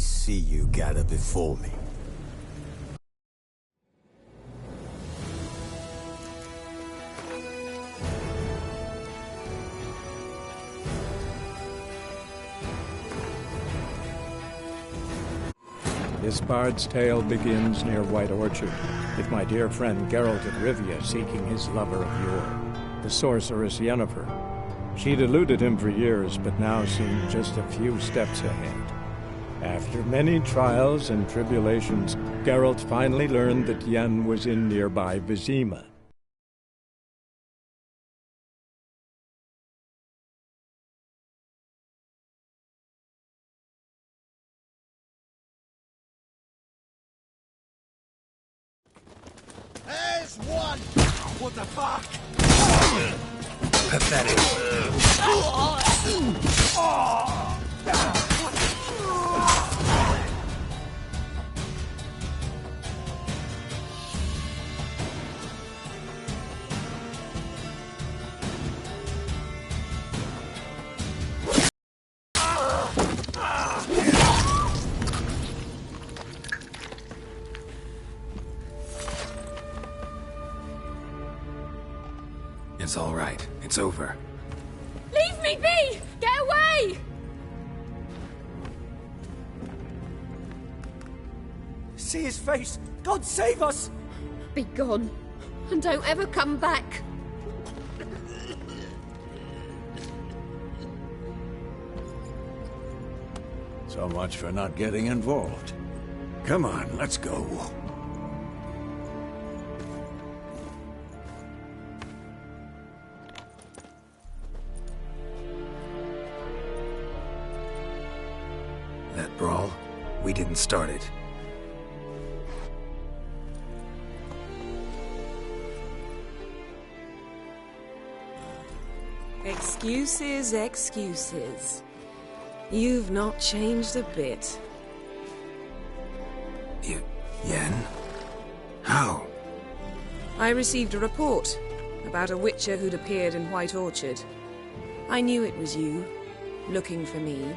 see you gather before me. This bard's tale begins near White Orchard, with my dear friend Geralt of Rivia seeking his lover of yore, the sorceress Yennefer. She'd eluded him for years, but now seemed just a few steps ahead. After many trials and tribulations, Geralt finally learned that Yen was in nearby Vizima. There's one! What the fuck? Pathetic. It's all right. It's over. Leave me be! Get away! See his face! God save us! Be gone, and don't ever come back. So much for not getting involved. Come on, let's go. That brawl, we didn't start it. Excuses, excuses. You've not changed a bit. Yen? How? I received a report about a witcher who'd appeared in White Orchard. I knew it was you, looking for me.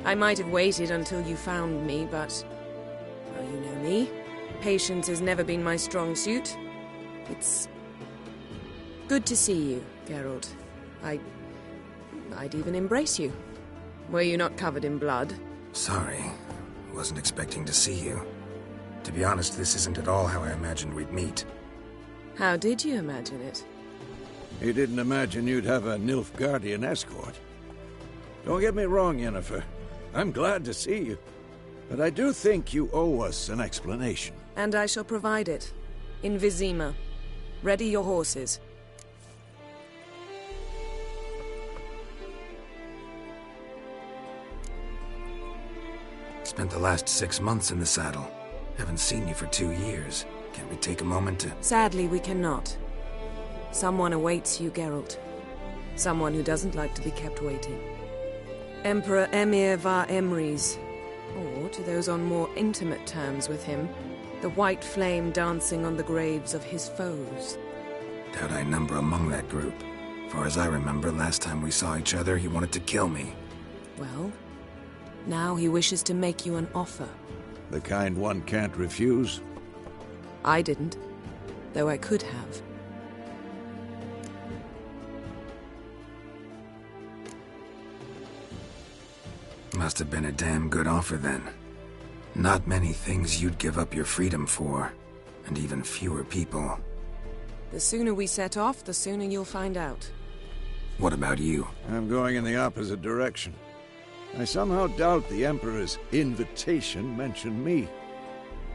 I might have waited until you found me, but... well, you know me. Patience has never been my strong suit. It's... good to see you, Geralt. I'd even embrace you. Were you not covered in blood? Sorry. Wasn't expecting to see you. To be honest, this isn't at all how I imagined we'd meet. How did you imagine it? He didn't imagine you'd have a Nilfgaardian escort. Don't get me wrong, Yennefer. I'm glad to see you. But I do think you owe us an explanation. And I shall provide it. In Vizima. Ready your horses. Spent the last 6 months in the saddle. Haven't seen you for 2 years. Can't we take a moment to... Sadly, we cannot. Someone awaits you, Geralt. Someone who doesn't like to be kept waiting. Emperor Emir var Emrys. Or, to those on more intimate terms with him, the white flame dancing on the graves of his foes. Doubt I number among that group. Far as I remember, last time we saw each other, he wanted to kill me. Well, now he wishes to make you an offer. The kind one can't refuse. I didn't, though I could have. Must have been a damn good offer then. Not many things you'd give up your freedom for, and even fewer people. The sooner we set off, the sooner you'll find out. What about you? I'm going in the opposite direction. I somehow doubt the Emperor's invitation mentioned me.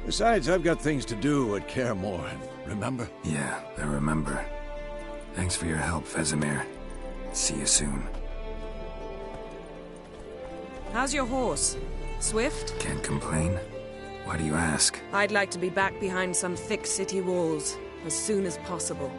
Besides, I've got things to do at Kaer Morhen, remember? Yeah, I remember. Thanks for your help, Vesemir. See you soon. How's your horse? Swift? Can't complain. Why do you ask? I'd like to be back behind some thick city walls, as soon as possible.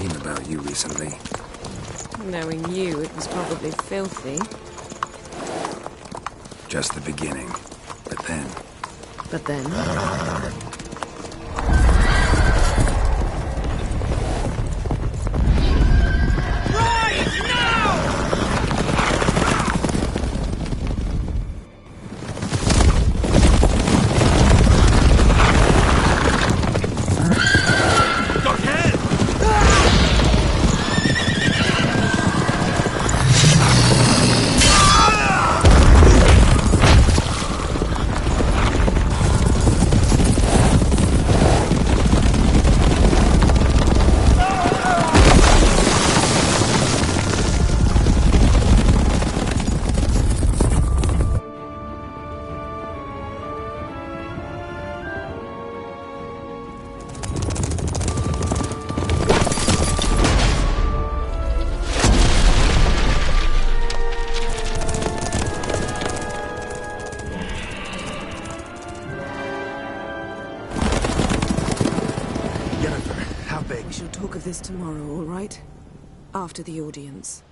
dream about you recently. Knowing you, it was probably filthy. Just the beginning. But then... But then... We shall talk of this tomorrow, all right? After the audience.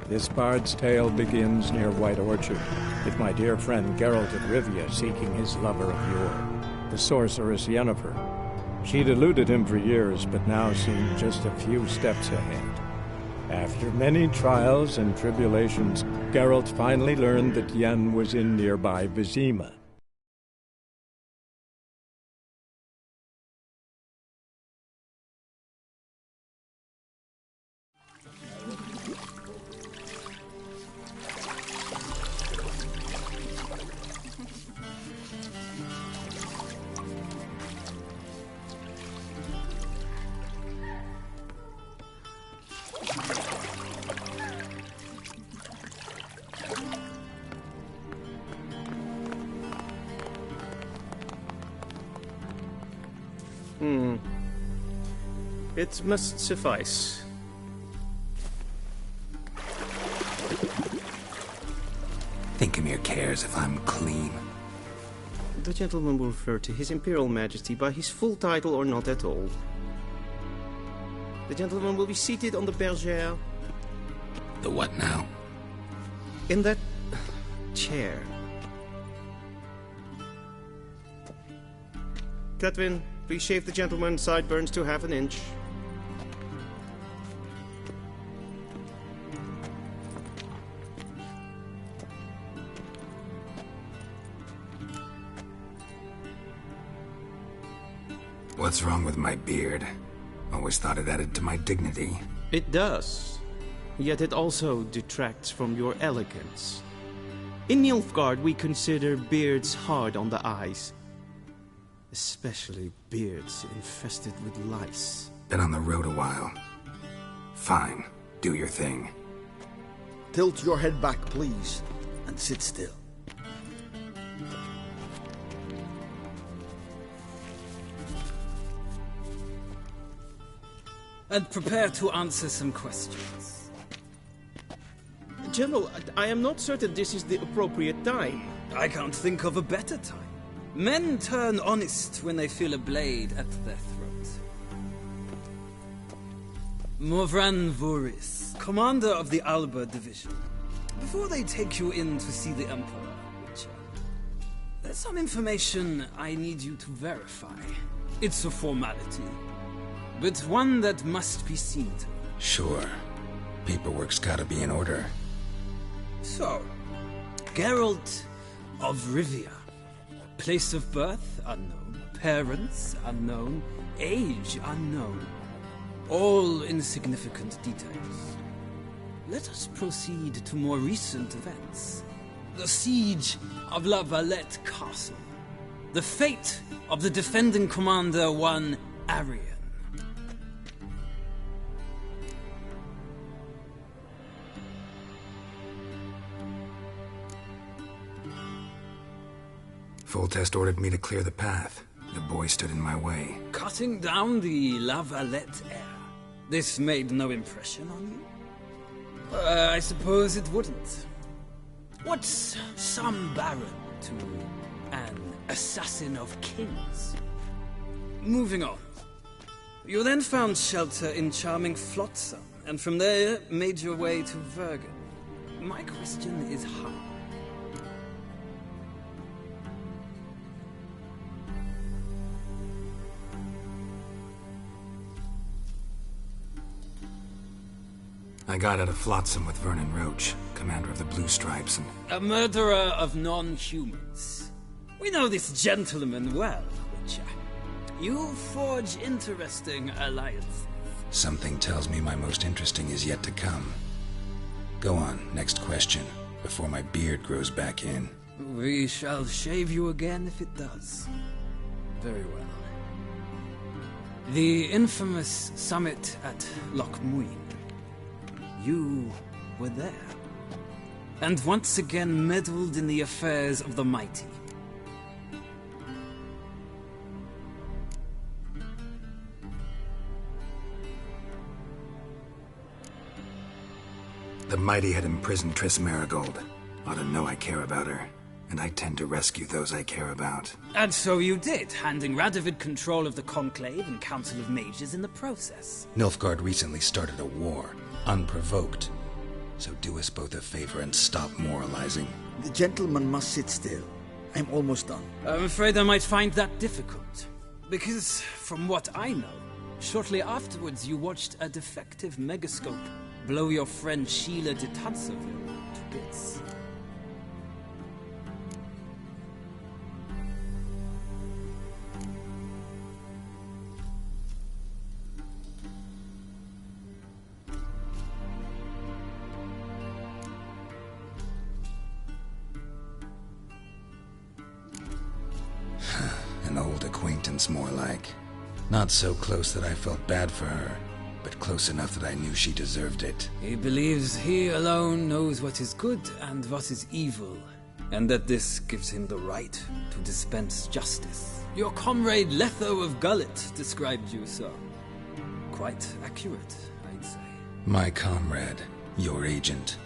This bard's tale begins near White Orchard, with my dear friend Geralt of Rivia seeking his lover of yore, the sorceress Yennefer. She'd eluded him for years, but now seemed just a few steps ahead. After many trials and tribulations, Geralt finally learned that Yen was in nearby Vizima. It must suffice. Thinkemere cares if I'm clean. The gentleman will refer to His Imperial Majesty by his full title or not at all. The gentleman will be seated on the bergère. The what now? In that chair. Catwin, please shave the gentleman's sideburns to half an inch. What's wrong with my beard? Always thought it added to my dignity. It does. Yet it also detracts from your elegance. In Nilfgaard, we consider beards hard on the eyes. Especially beards infested with lice. Been on the road a while. Fine. Do your thing. Tilt your head back, please, and sit still. And prepare to answer some questions. General, I am not certain this is the appropriate time. I can't think of a better time. Men turn honest when they feel a blade at their throat. Morvran Voris, commander of the Alba Division. Before they take you in to see the Emperor, Witcher, there's some information I need you to verify. It's a formality, but one that must be seen to. Sure. Paperwork's gotta be in order. So, Geralt of Rivia. Place of birth, unknown. Parents, unknown. Age, unknown. All insignificant details. Let us proceed to more recent events. The siege of La Valette Castle. The fate of the defending commander, one Arian. Foltest ordered me to clear the path. The boy stood in my way. Cutting down the La Valette heir. This made no impression on you? I suppose it wouldn't. What's some baron to an assassin of kings? Moving on. You then found shelter in charming Flotsam, and from there made your way to Vergen. My question is how? I got out of Flotsam with Vernon Roach, commander of the Blue Stripes, and... A murderer of non-humans. We know this gentleman well, Witcher. You forge interesting alliances. Something tells me my most interesting is yet to come. Go on, next question, before my beard grows back in. We shall shave you again if it does. Very well. The infamous summit at Loch Muin. You were there. And once again meddled in the affairs of the mighty. The mighty had imprisoned Triss Marigold. Ought to know I care about her. And I tend to rescue those I care about. And so you did, handing Radovid control of the Conclave and Council of Mages in the process. Nilfgaard recently started a war, unprovoked. So do us both a favor and stop moralizing. The gentleman must sit still. I'm almost done. I'm afraid I might find that difficult. Because, from what I know, shortly afterwards you watched a defective megascope blow your friend Sheila de Tanseville to bits. An old acquaintance, more like. Not so close that I felt bad for her, but close enough that I knew she deserved it. He believes he alone knows what is good and what is evil, and that this gives him the right to dispense justice. Your comrade Letho of Gullet described you so. Quite accurate, I'd say. My comrade, your agent.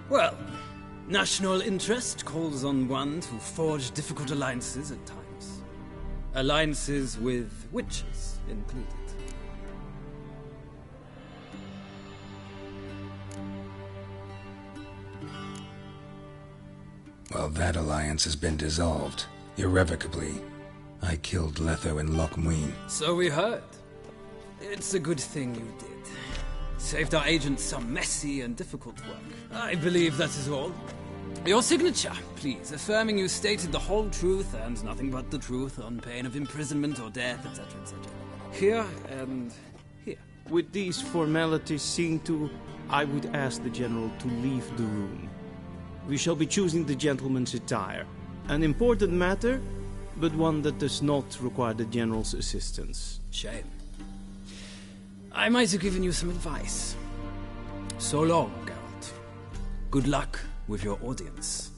Well, national interest calls on one to forge difficult alliances at times. Alliances with witches included. Well, that alliance has been dissolved, irrevocably. I killed Letho in Loch Muin. So we heard. It's a good thing you did. Saved our agent some messy and difficult work. I believe that is all. Your signature, please, affirming you stated the whole truth and nothing but the truth on pain of imprisonment or death, etc., etc. Here and here. With these formalities seen to, I would ask the General to leave the room. We shall be choosing the gentleman's attire. An important matter, but one that does not require the General's assistance. Shame. I might have given you some advice. So long, Geralt. Good luck with your audience.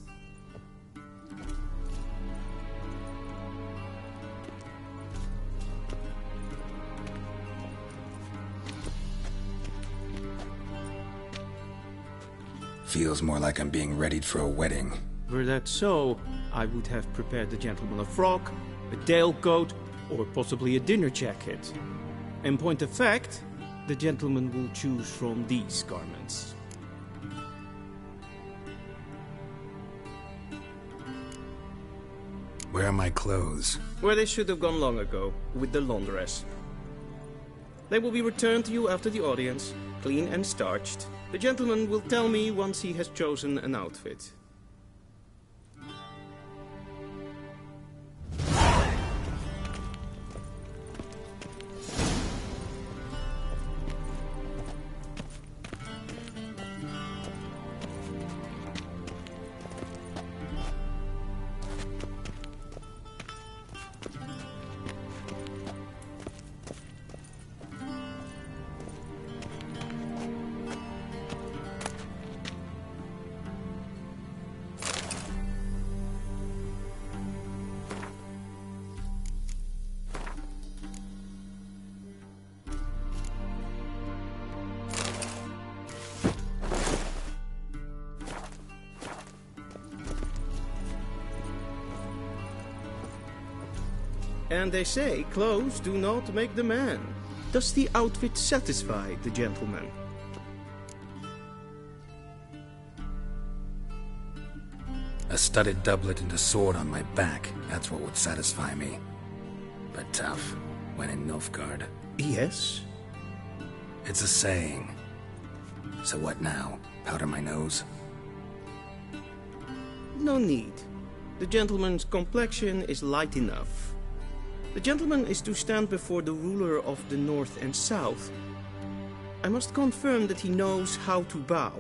Feels more like I'm being readied for a wedding. Were that so, I would have prepared the gentleman a frock, a tailcoat, or possibly a dinner jacket. In point of fact, the gentleman will choose from these garments. Where are my clothes? Where they should have gone long ago, with the laundress. They will be returned to you after the audience, clean and starched. The gentleman will tell me once he has chosen an outfit. And they say clothes do not make the man. Does the outfit satisfy the gentleman? A studded doublet and a sword on my back, that's what would satisfy me. But tough, when in Nilfgaard. Yes. It's a saying. So what now? Powder my nose? No need. The gentleman's complexion is light enough. The gentleman is to stand before the ruler of the North and South. I must confirm that he knows how to bow.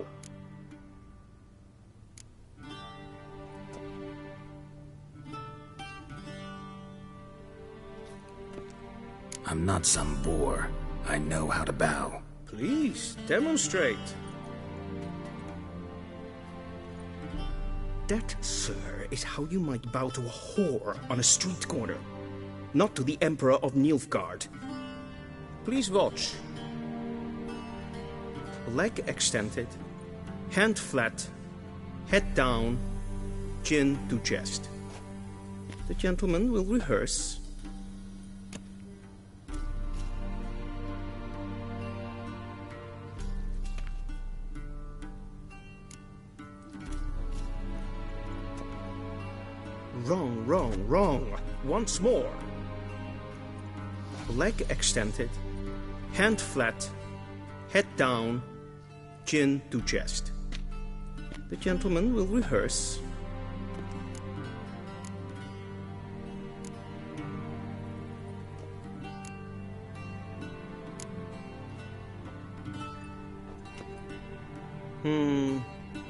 I'm not some boor. I know how to bow. Please, demonstrate. That, sir, is how you might bow to a whore on a street corner, not to the Emperor of Nilfgaard. Please watch. Leg extended, hand flat, head down, chin to chest. The gentleman will rehearse. Wrong, wrong, wrong. Once more. Leg extended, hand flat, head down, chin to chest. The gentleman will rehearse.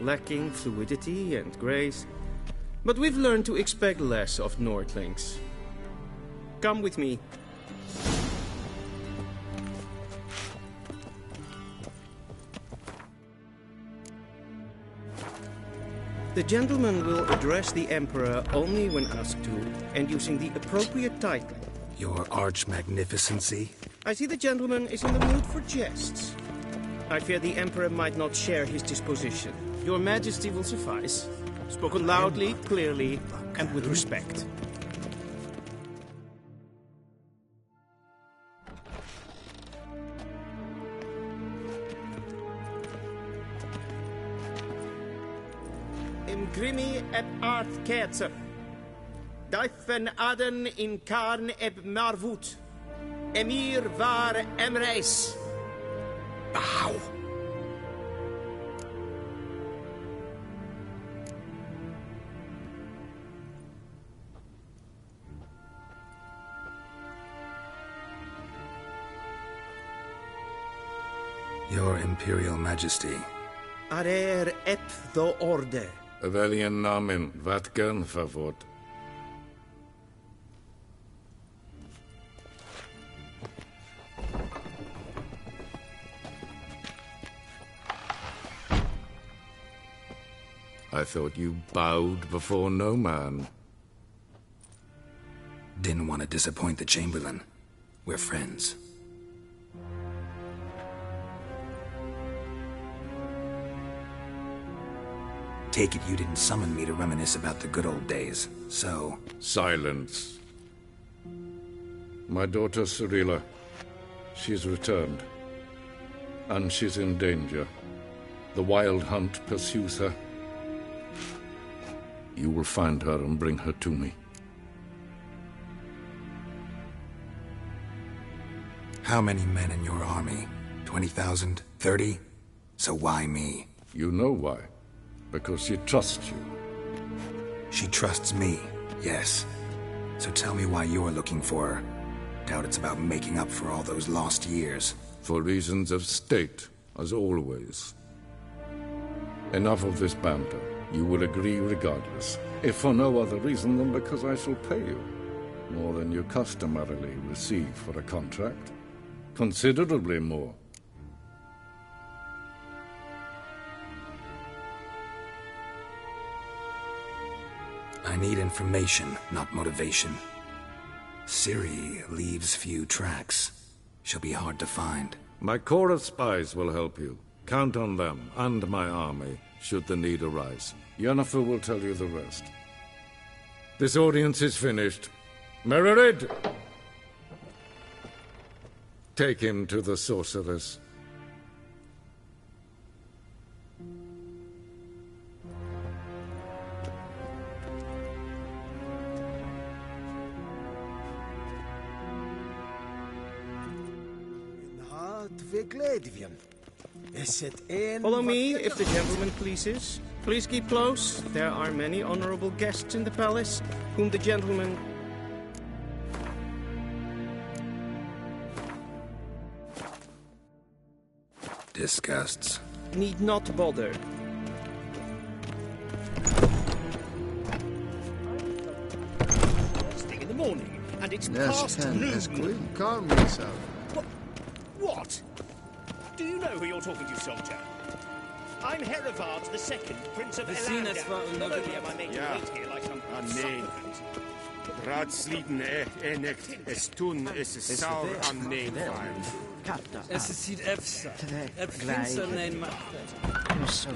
Lacking fluidity and grace. But we've learned to expect less of Nordlings. Come with me. The gentleman will address the Emperor only when asked to, and using the appropriate title. Your arch-magnificency? I see the gentleman is in the mood for jests. I fear the Emperor might not share his disposition. Your Majesty will suffice. Spoken loudly, clearly, and with respect. Imgrimi et art ketzer. Daifen aden in karn eb marvut. Emir var emreis. Bow! Your Imperial Majesty. Arer ep the orde. Weljen namen, wat gern favort. I thought you bowed before no man. Didn't want to disappoint the Chamberlain. We're friends. Take it you didn't summon me to reminisce about the good old days, so... Silence. My daughter Cirilla, she's returned. And she's in danger. The Wild Hunt pursues her. You will find her and bring her to me. How many men in your army? 20,000? 30? So why me? You know why. Because she trusts you. She trusts me, yes. So tell me why you're looking for her. Doubt it's about making up for all those lost years. For reasons of state, as always. Enough of this banter. You will agree regardless. If for no other reason than because I shall pay you. More than you customarily receive for a contract. Considerably more. I need information, not motivation. Ciri leaves few tracks. She'll be hard to find. My corps of spies will help you. Count on them, and my army, should the need arise. Yennefer will tell you the rest. This audience is finished. Mererid! Take him to the sorceress. Follow me, if the gentleman pleases. Please keep close. There are many honorable guests in the palace, whom the gentleman... Disgusts. need not bother. First thing in the morning, and it's Yes, past Ken, noon. as Queen, calm yourself. What? Do you know who you're talking to, soldier? I'm Herivard II, Prince of Elandia. Bologna, my mate, wait here like some supplicant. Raadsliden echt es tun es saur an neemvaar. Es is hier Efsa. Prinsen neem macht. So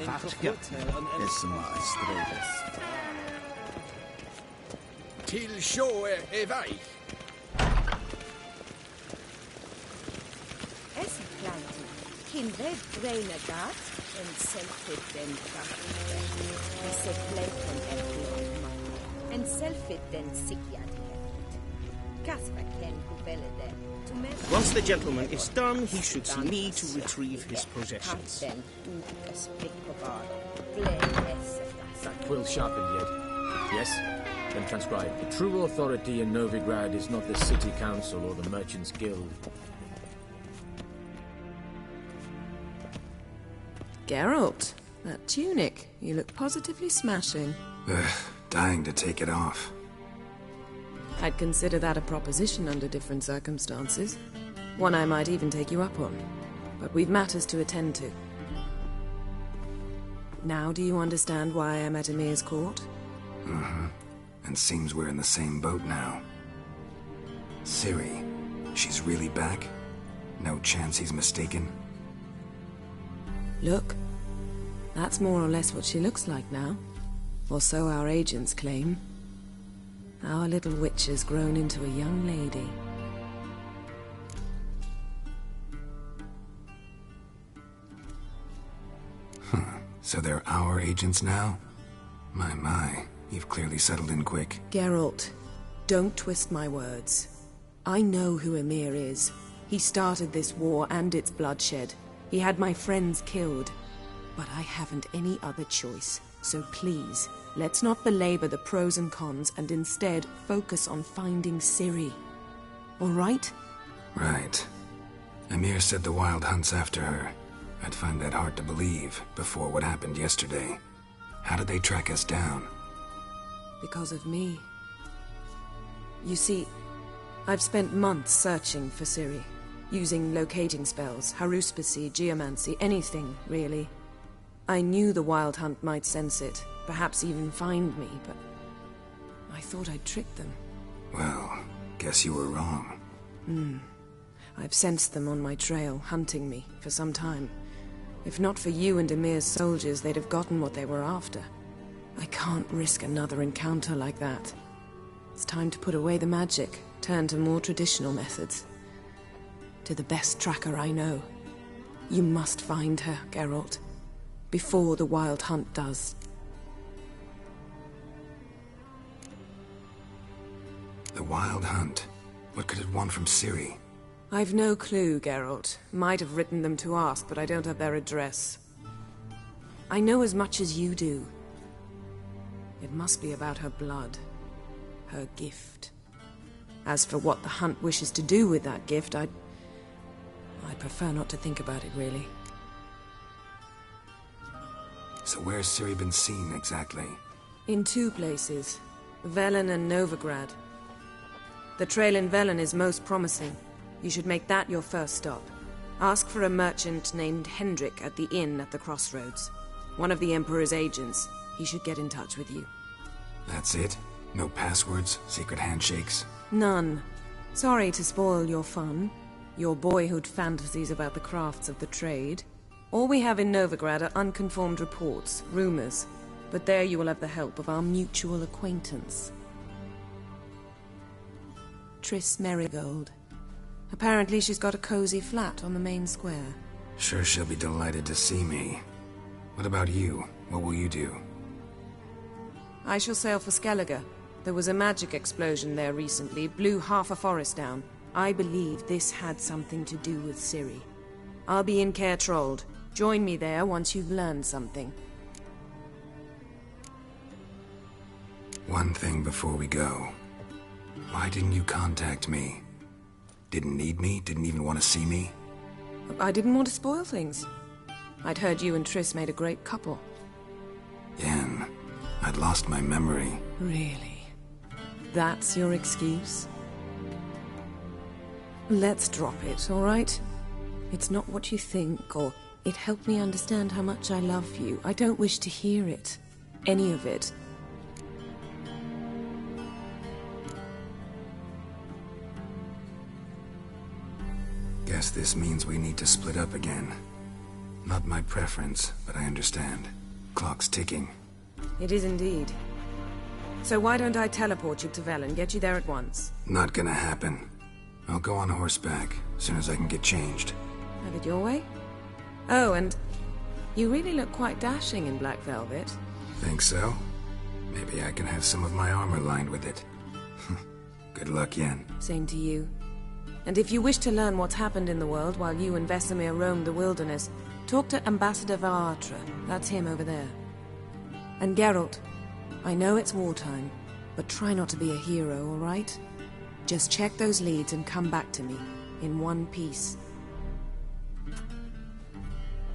Till show är väg. Es planti, kindred dreinagat, en selfit den kraften, se pleiton en selfit den sikjadiet. Kasper ken kubelede. Once the gentleman is done, he should see me to retrieve his possessions. That quill sharpened yet? Yes? Then transcribe. The true authority in Novigrad is not the city council or the merchants' guild. Geralt, that tunic. You look positively smashing. Dying to take it off. I'd consider that a proposition under different circumstances. One I might even take you up on. But we've matters to attend to. Now do you understand why I'm at Emir's court? Mm-hmm. And seems we're in the same boat now. Ciri, she's really back? No chance he's mistaken? Look, that's more or less what she looks like now. Or so our agents claim. Our little witch has grown into a young lady. So they're our agents now? My, you've clearly settled in quick. Geralt, don't twist my words. I know who Emir is. He started this war and its bloodshed. He had my friends killed. But I haven't any other choice. So please, let's not belabor the pros and cons and instead focus on finding Ciri. All right? Right. Emir said the Wild Hunt's after her. I'd find that hard to believe before what happened yesterday. How did they track us down? Because of me. You see, I've spent months searching for Ciri, using locating spells, haruspicy, geomancy, anything, really. I knew the Wild Hunt might sense it, perhaps even find me, but I thought I'd tricked them. Well, guess you were wrong. I've sensed them on my trail, hunting me, for some time. If not for you and Emir's soldiers, they'd have gotten what they were after. I can't risk another encounter like that. It's time to put away the magic, turn to more traditional methods. To the best tracker I know. You must find her, Geralt. Before the Wild Hunt does. The Wild Hunt? What could it want from Ciri? I've no clue, Geralt. Might have written them to ask, but I don't have their address. I know as much as you do. It must be about her blood. Her gift. As for what the Hunt wishes to do with that gift, I'd prefer not to think about it, really. So where's Ciri been seen, exactly? In two places. Velen and Novigrad. The trail in Velen is most promising. You should make that your first stop. Ask for a merchant named Hendrik at the inn at the crossroads. One of the Emperor's agents. He should get in touch with you. That's it? No passwords, secret handshakes? None. Sorry to spoil your fun. Your boyhood fantasies about the crafts of the trade. All we have in Novigrad are unconfirmed reports, rumors. But there you will have the help of our mutual acquaintance. Triss Merigold. Apparently she's got a cozy flat on the main square. Sure she'll be delighted to see me. What about you? What will you do? I shall sail for Skellige. There was a magic explosion there recently, blew half a forest down. I believe this had something to do with Ciri. I'll be in Caer Trold. Join me there once you've learned something. One thing before we go. Why didn't you contact me? Didn't need me? Didn't even want to see me? I didn't want to spoil things. I'd heard you and Triss made a great couple. Yen, I'd lost my memory. Really? That's your excuse? Let's drop it, all right? It's not what you think, or it helped me understand how much I love you. I don't wish to hear it. Any of it. Guess this means we need to split up again. Not my preference, but I understand. Clock's ticking. It is indeed. So why don't I teleport you to Vel and get you there at once? Not gonna happen. I'll go on horseback, as soon as I can get changed. Have it your way? Oh, and you really look quite dashing in black velvet. Think so? Maybe I can have some of my armor lined with it. Good luck, Yen. Same to you. And if you wish to learn what's happened in the world while you and Vesemir roamed the wilderness, talk to Ambassador Varatra. That's him over there. And Geralt, I know it's wartime, but try not to be a hero, all right? Just check those leads and come back to me, in one piece.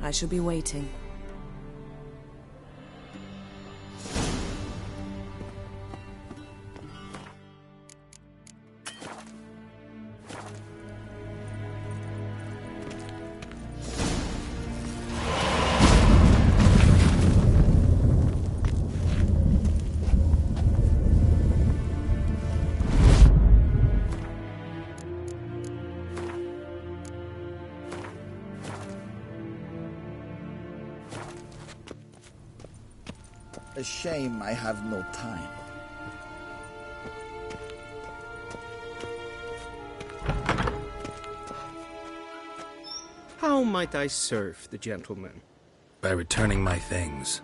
I shall be waiting. A shame I have no time. How might I serve the gentleman? By returning my things.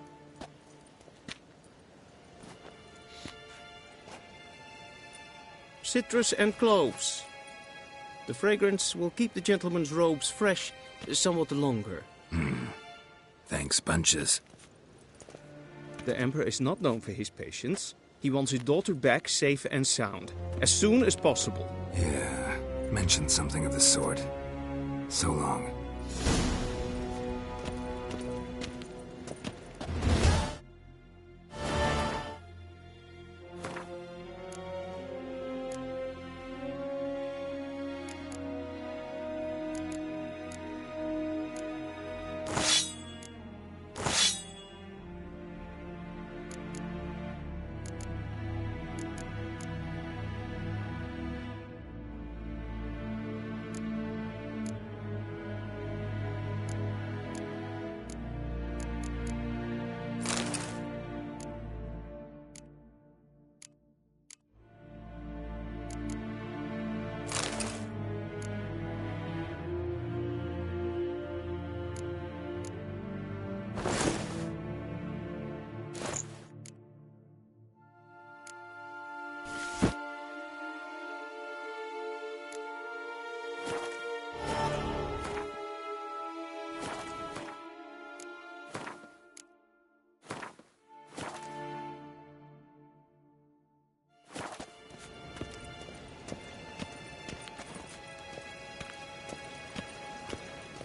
Citrus and cloves. The fragrance will keep the gentleman's robes fresh somewhat longer. Thanks, bunches. The Emperor is not known for his patience. He wants his daughter back safe and sound, as soon as possible. Yeah, mentioned something of the sort. So long.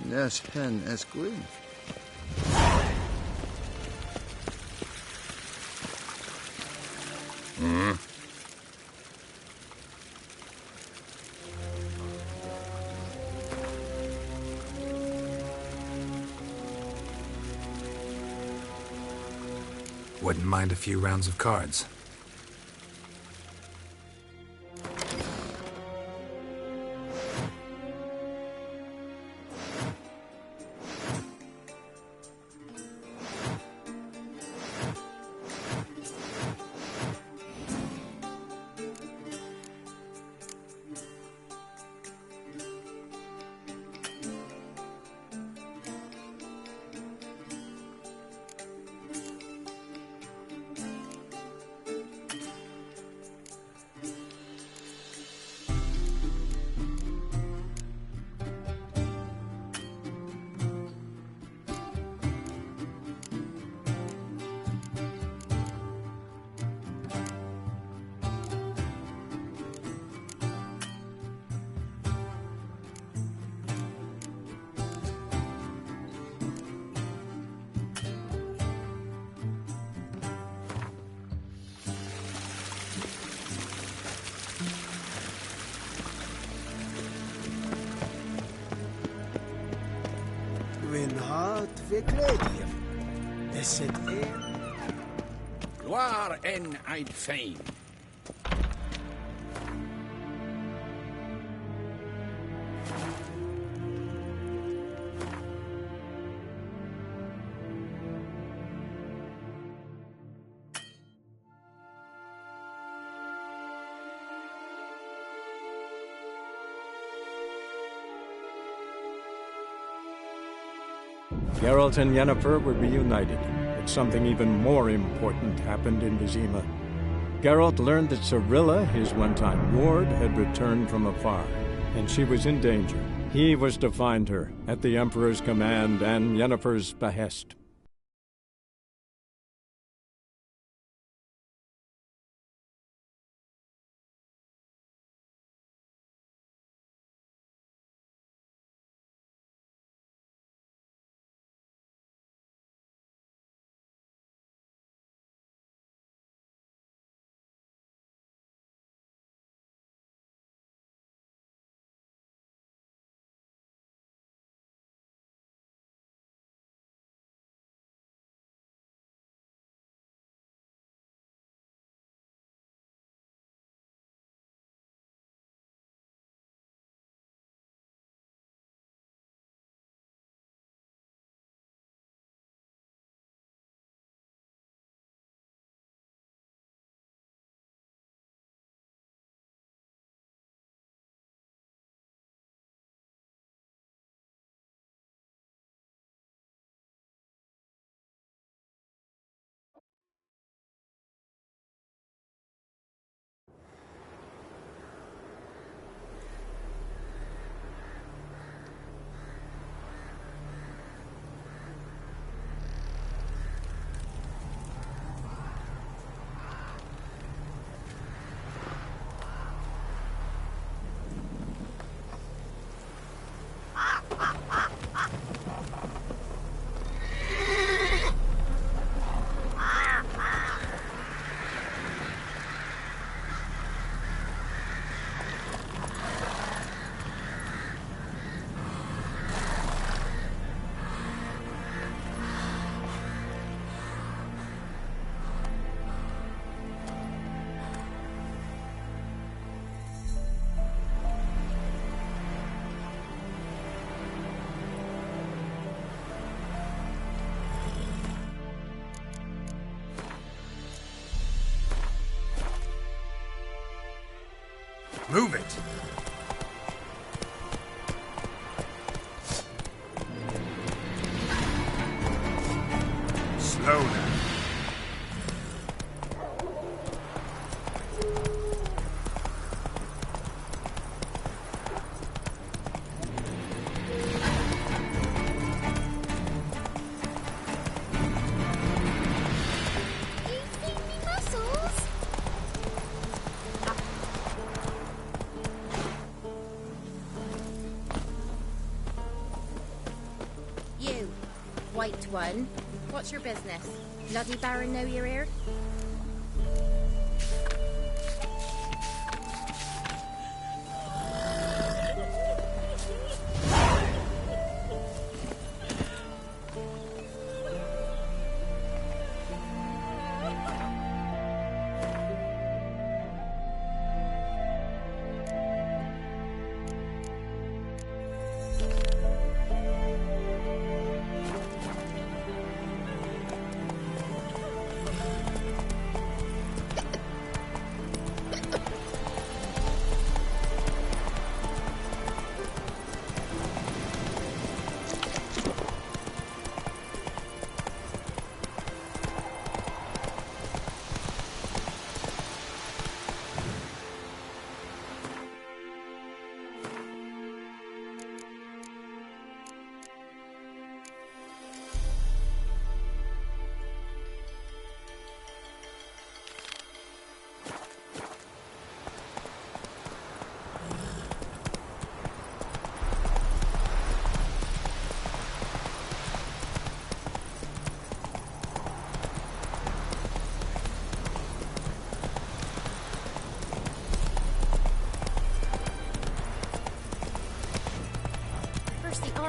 Yes, hen esquil. Wouldn't mind a few rounds of cards. Wat verkleed hier? Is het één? Gloire en I'd fain. Geralt and Yennefer were reunited, but something even more important happened in Vizima. Geralt learned that Cirilla, his one-time ward, had returned from afar, and she was in danger. He was to find her, at the Emperor's command and Yennefer's behest. Move it! Slow now. White one. What's your business? Bloody Baron know you're here?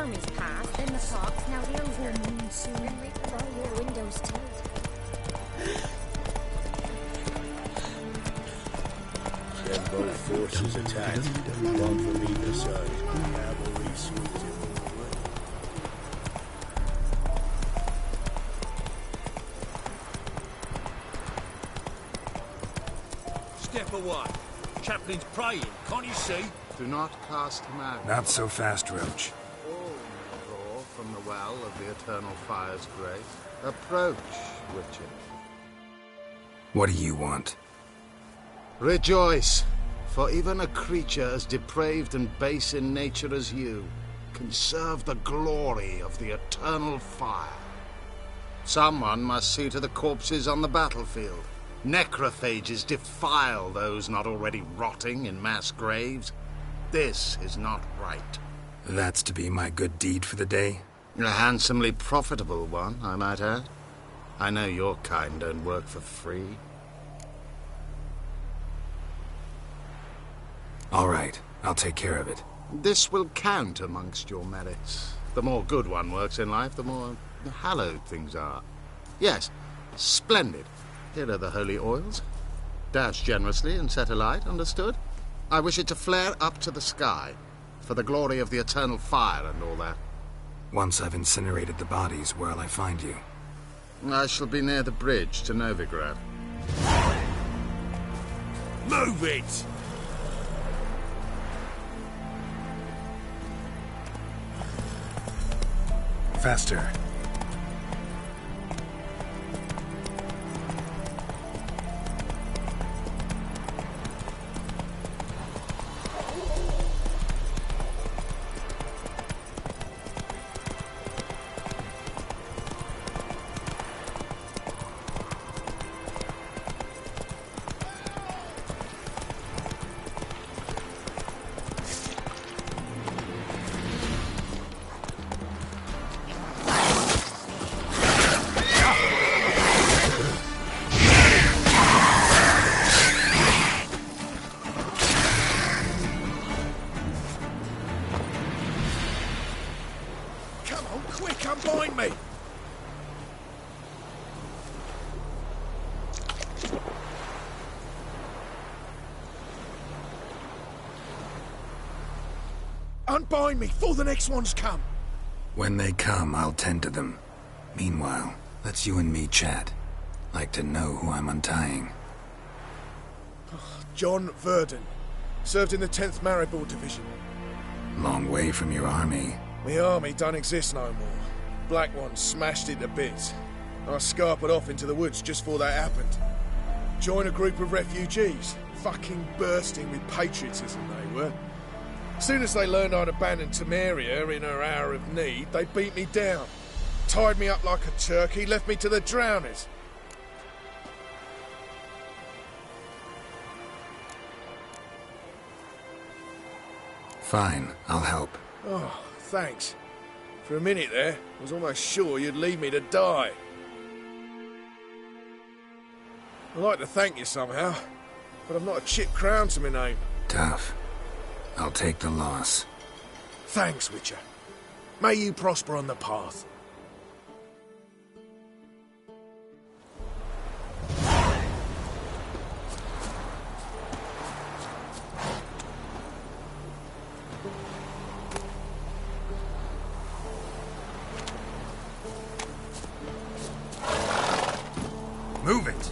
armies passed, then the parks, now the over. Soon we can all your windows too. Then both forces attacked, one from either side. Cavalry swept him away. Step away. Chaplain's praying, can't you see? Do not cast him out. Not so fast, Roach. All draw from the well of the Eternal Fire's grace. Approach, Witcher. What do you want? Rejoice, for even a creature as depraved and base in nature as you can serve the glory of the Eternal Fire. Someone must see to the corpses on the battlefield. Necrophages defile those not already rotting in mass graves. This is not right. That's to be my good deed for the day? A handsomely profitable one, I might add. I know your kind don't work for free. All right, I'll take care of it. This will count amongst your merits. The more good one works in life, the more hallowed things are. Yes, splendid. Here are the holy oils. Dash generously and set alight, understood? I wish it to flare up to the sky, for the glory of the Eternal Fire and all that. Once I've incinerated the bodies, where'll I find you? I shall be near the bridge to Novigrad. Move it! Faster. Unbind me before the next ones come. When they come, I'll tend to them. Meanwhile, let's you and me chat. Like to know who I'm untying. John Verdon. Served in the 10th Maribor Division. Long way from your army. My army don't exist no more. Black Ones smashed it to bits. I scarpered off into the woods just before that happened. Joined a group of refugees. Fucking bursting with patriotism they were. As soon as they learned I'd abandoned Temeria in her hour of need, they beat me down. Tied me up like a turkey, left me to the drowners. Fine, I'll help. Oh, thanks. For a minute there, I was almost sure you'd leave me to die. I'd like to thank you somehow, but I've not a chip crown to my name. Tough. I'll take the loss. Thanks, Witcher. May you prosper on the path. Move it!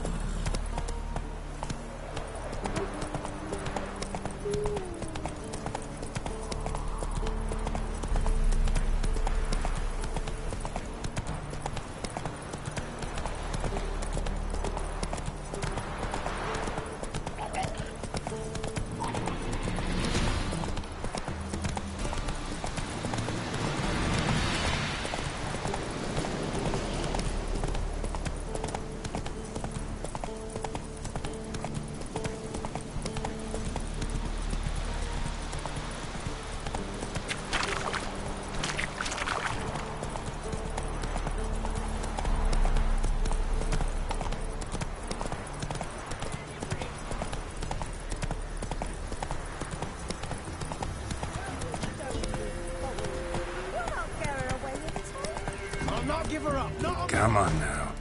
Come on now.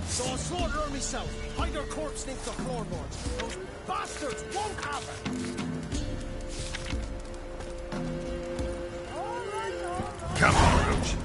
So I'll slaughter her myself. Hide her corpse neath the floorboards. Those bastards won't have her. Come on, Roach.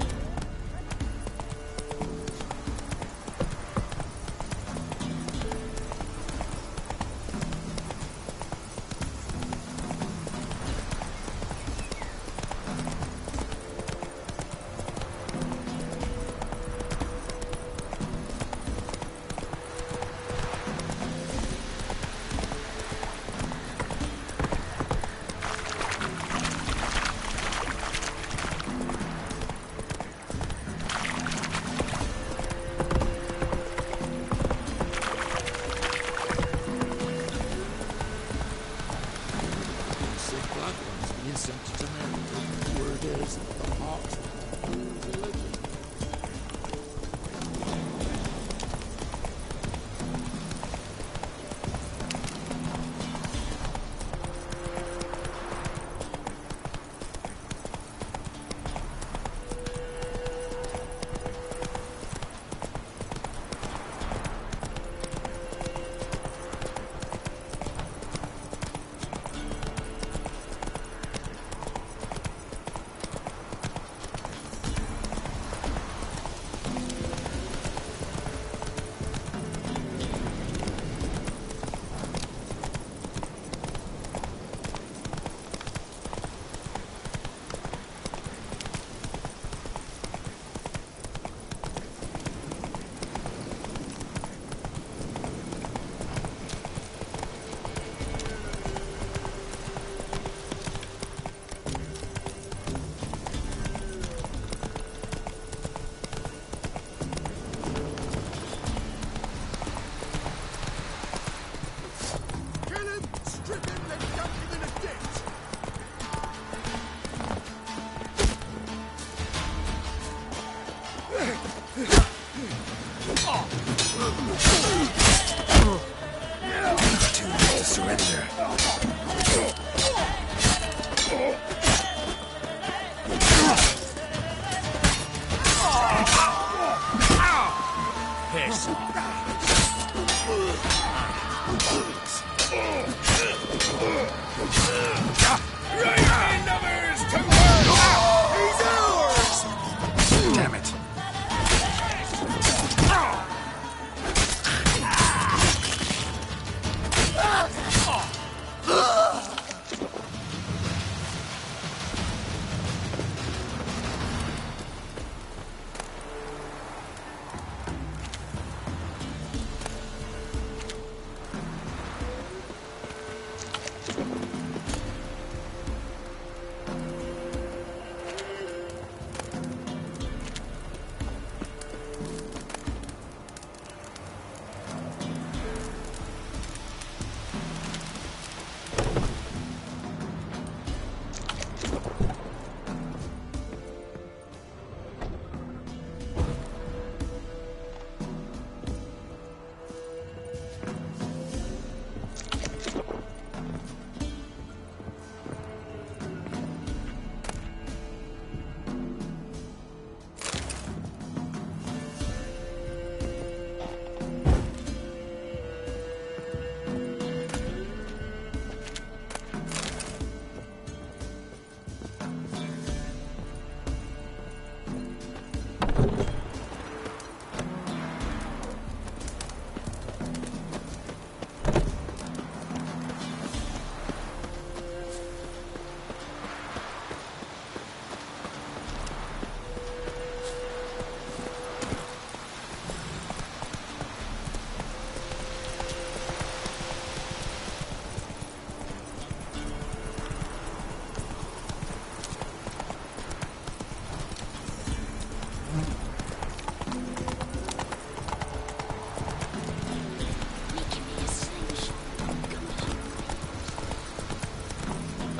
Damn it.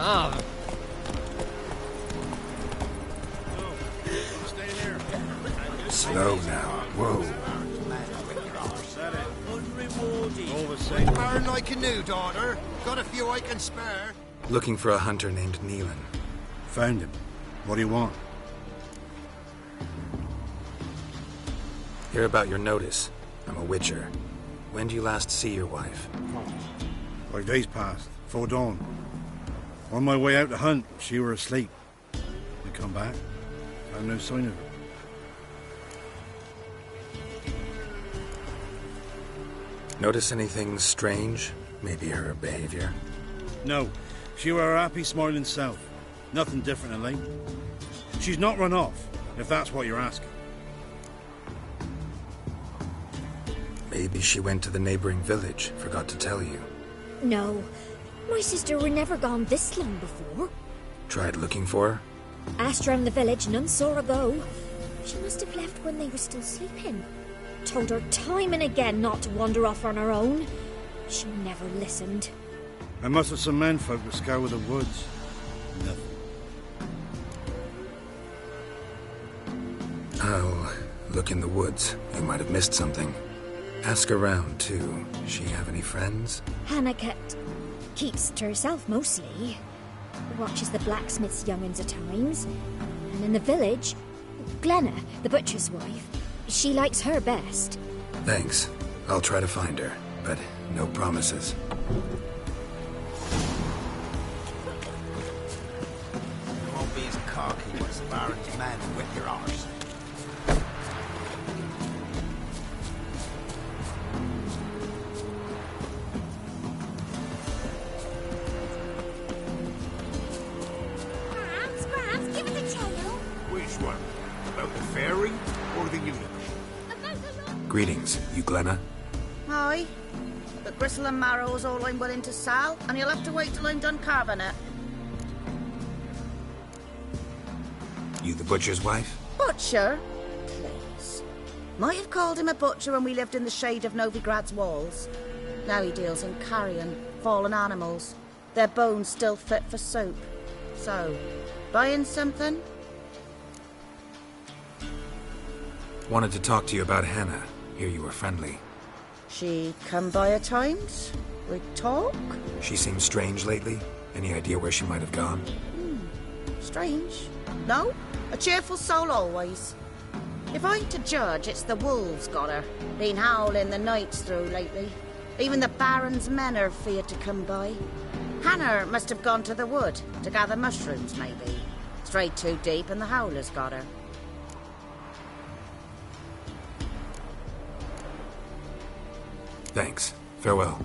Ah. Slow now. Whoa. Burn like a new daughter. Got a few I can spare. Looking for a hunter named Neelan. Found him. What do you want? Hear about your notice. I'm a witcher. When did you last see your wife? 5 days passed, before dawn. On my way out to hunt, she were asleep. I come back, found no sign of her. Notice anything strange? Maybe her behavior? No, she were her happy, smiling self. Nothing different than late. She's not run off, if that's what you're asking. Maybe she went to the neighboring village, forgot to tell you. No, my sister were never gone this long before. Tried looking for her? Asked round the village, none saw her go. She must have left when they were still sleeping. Told her time and again not to wander off on her own. She never listened. I must have some menfolk to scour the woods. Nothing. I'll look in the woods. You might have missed something. Ask around, too. She have any friends? Hannah keeps to herself mostly. Watches the blacksmith's young'uns at times. And in the village, Glenna, the butcher's wife, she likes her best. Thanks. I'll try to find her, but no promises. You won't be as cocky as Baron's man and whip your arse. Scraps, give us a tale. Which one? About the fairy or the unicorn? Greetings, you Glenna? Aye. But gristle and marrow is all I'm willing to sell, and you'll have to wait till I'm done carving it. You the butcher's wife? Butcher? Please. Might have called him a butcher when we lived in the shade of Novigrad's walls. Now he deals in carrion, fallen animals. Their bones still fit for soup. So, buying something? Wanted to talk to you about Hannah. Hear you were friendly. She come by at times? We talk? She seems strange lately. Any idea where she might have gone? Strange. No? A cheerful soul always. If I'm to judge, it's the wolves got her. Been howling the nights through lately. Even the Baron's men are feared to come by. Hannah must have gone to the wood to gather mushrooms, maybe. Strayed too deep and the howlers got her. Thanks. Farewell.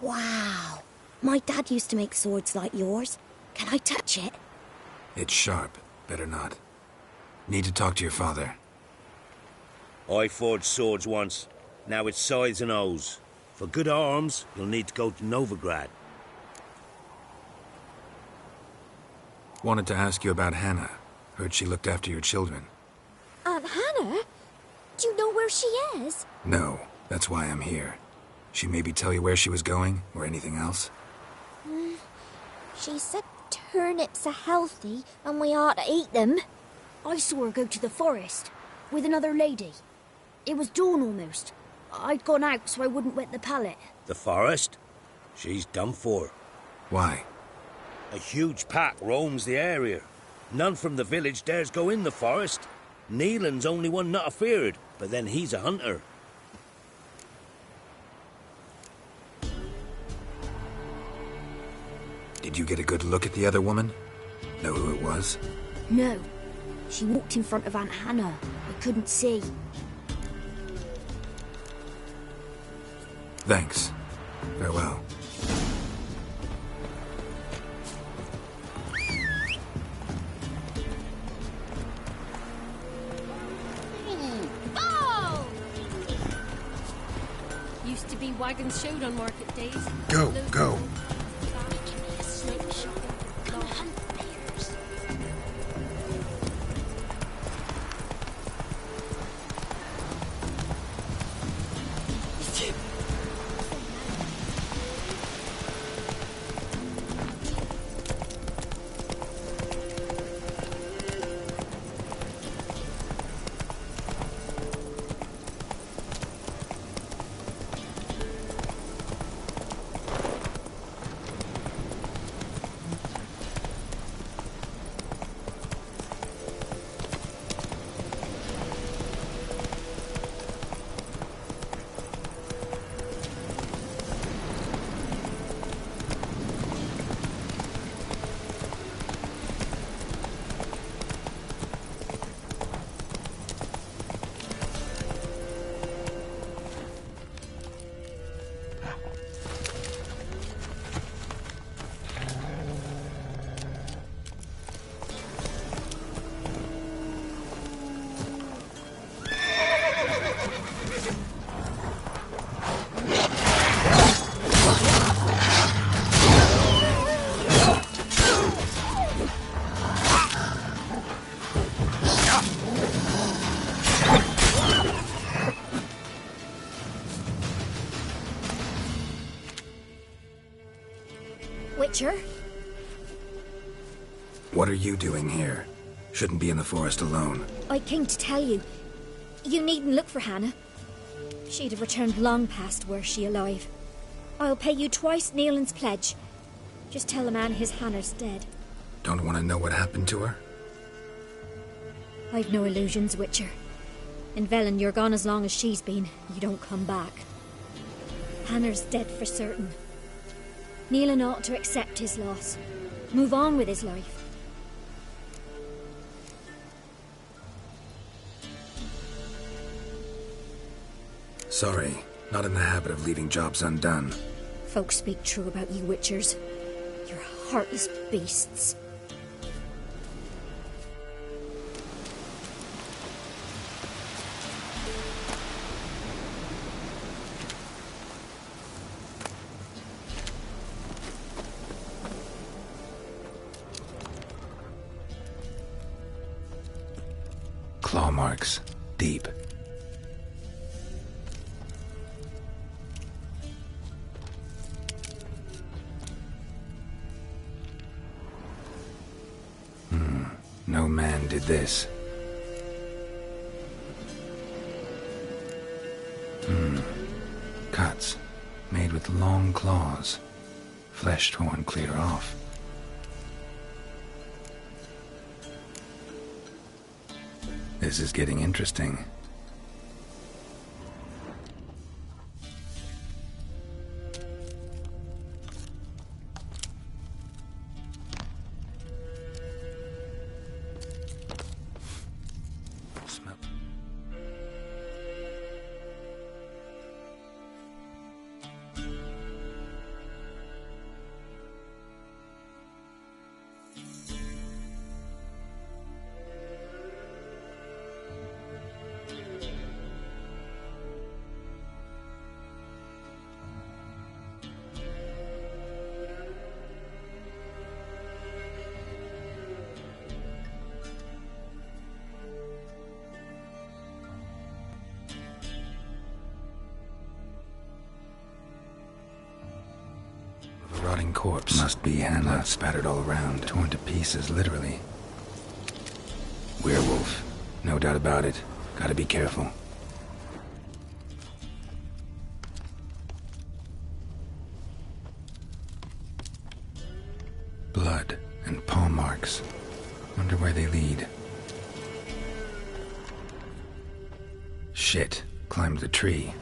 Wow. My dad used to make swords like yours. Can I touch it? It's sharp. Better not. Need to talk to your father. I forged swords once. Now it's scythes and hoes. For good arms, you'll need to go to Novigrad. Wanted to ask you about Hannah. Heard she looked after your children. Aunt Hannah? Do you know where she is? No, that's why I'm here. She maybe tell you where she was going, or anything else? She said turnips are healthy and we ought to eat them. I saw her go to the forest with another lady. It was dawn almost. I'd gone out so I wouldn't wet the pallet. The forest? She's done for. Why? A huge pack roams the area. None from the village dares go in the forest. Neelan's only one not afeared, but then he's a hunter. Did you get a good look at the other woman? Know who it was? No. She walked in front of Aunt Hannah. I couldn't see. Thanks. Farewell. Oh! Used to be wagons showed on market days. Go, go. Witcher? What are you doing here? Shouldn't be in the forest alone. I came to tell you. You needn't look for Hannah. She'd have returned long past were she alive. I'll pay you twice Neelan's pledge. Just tell the man his Hannah's dead. Don't want to know what happened to her? I've no illusions, Witcher. In Velen, you're gone as long as she's been. You don't come back. Hannah's dead for certain. Neelan ought to accept his loss. Move on with his life. Sorry, not in the habit of leaving jobs undone. Folks speak true about you, Witchers. You're heartless beasts. Claw marks. Deep. No man did this. Cuts. Made with long claws. Flesh torn clear off. This is getting interesting. Smell. Rotting corpse. Must be Hannah. Blood spattered all around. Torn to pieces, literally. Werewolf. No doubt about it. Gotta be careful. Blood and paw marks. Wonder where they lead. Shit. Climbed the tree.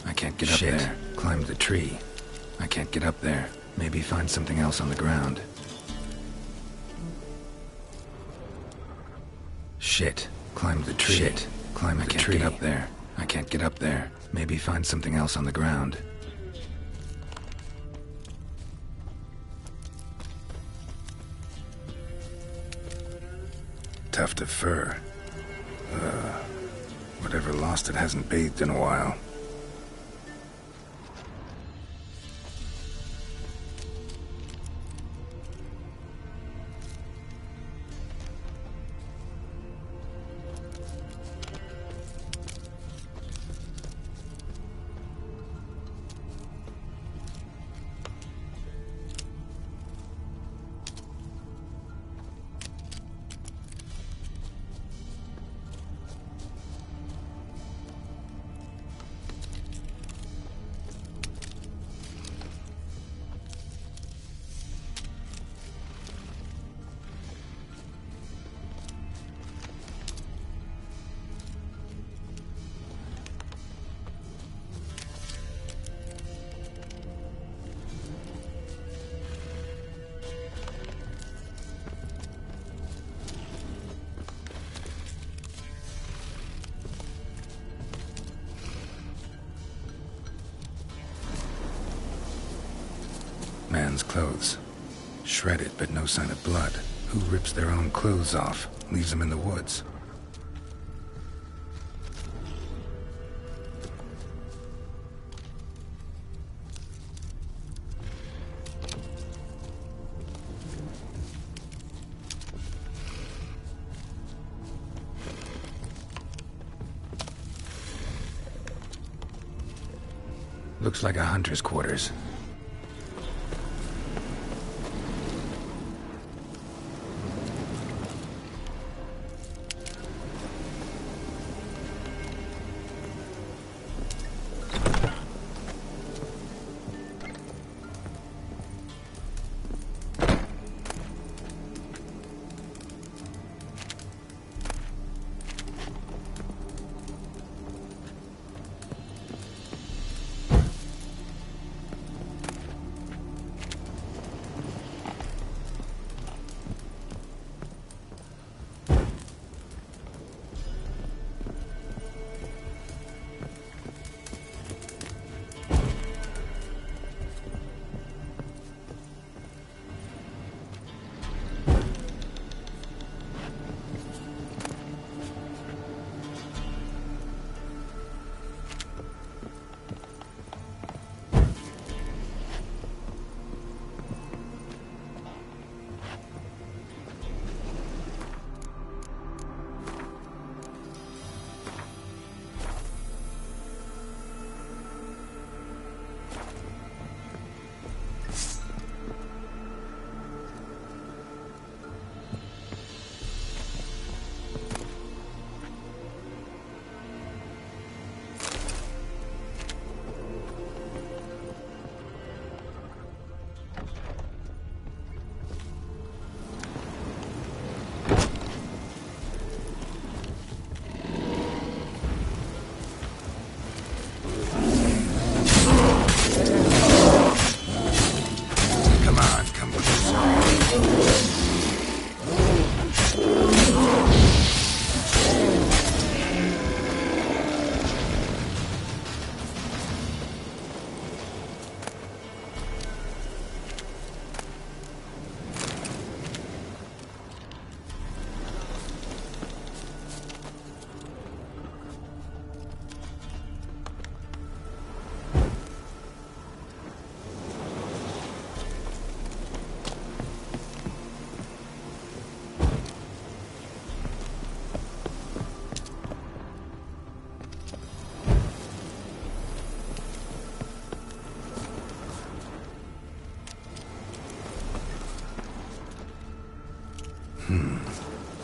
I can't get up there. Climbed the tree. I can't get up there. Maybe find something else on the ground. Shit. Climbed the tree. Shit. Climbed the tree. I can't get up there. I can't get up there. Maybe find something else on the ground. Tuft of fur. Whatever lost it hasn't bathed in a while. Man's clothes. Shredded, but no sign of blood. Who rips their own clothes off, leaves them in the woods? Looks like a hunter's quarters.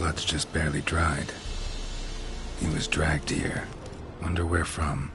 blood's just barely dried. He was dragged here. Wonder where from.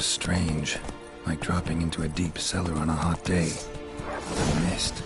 was strange, like dropping into a deep cellar on a hot day. I missed.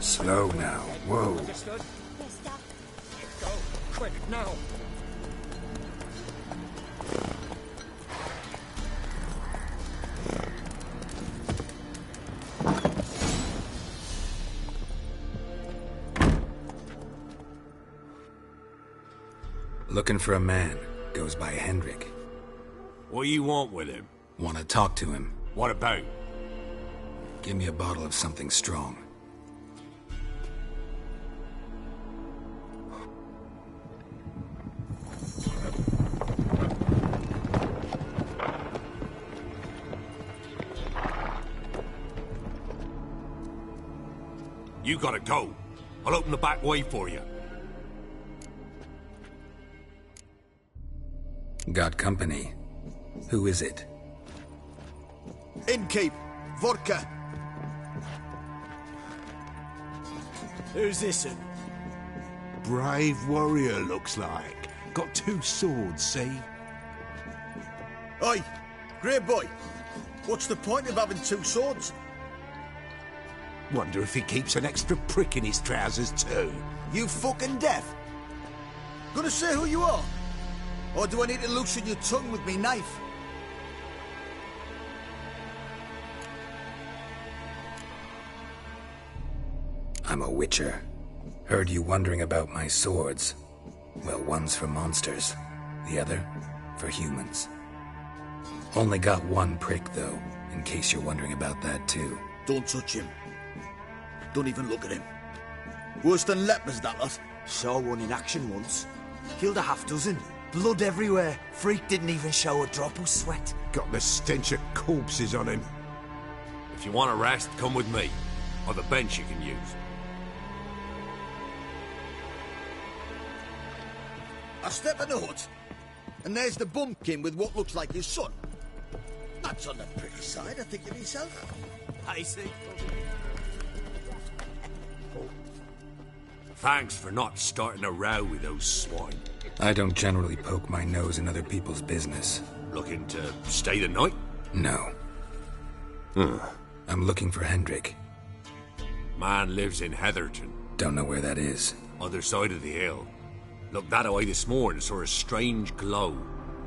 Slow now. Whoa. Understood? Let's go. Quick, now. Looking for a man. Goes by Hendrik. What do you want with him? Want to talk to him. What about? Give me a bottle of something strong. You gotta go. I'll open the back way for you. Got company. Who is it? Innkeep. Vodka. Who's this? Brave warrior, looks like. Got 2 swords, see? Oi, great boy. What's the point of having 2 swords? Wonder if he keeps an extra prick in his trousers too. You fucking deaf? Gonna say who you are? Or do I need to loosen your tongue with me knife? I'm a witcher. Heard you wondering about my swords. Well, one's for monsters, the other for humans. Only got 1 prick, though, in case you're wondering about that, too. Don't touch him. Don't even look at him. Worse than lepers, that lot. Saw one in action once. Killed a half-dozen. Blood everywhere. Freak didn't even show a drop of sweat. Got the stench of corpses on him. If you want a rest, come with me. I've a bench you can use. I step in the hut, and there's the bumpkin with what looks like his son. That's on the pretty side, I think to myself. I see. Thanks for not starting a row with those swine. I don't generally poke my nose in other people's business. Looking to stay the night? No. I'm looking for Hendrik. Man lives in Heatherton. Don't know where that is. Other side of the hill. Looked that away this morning, saw a strange glow.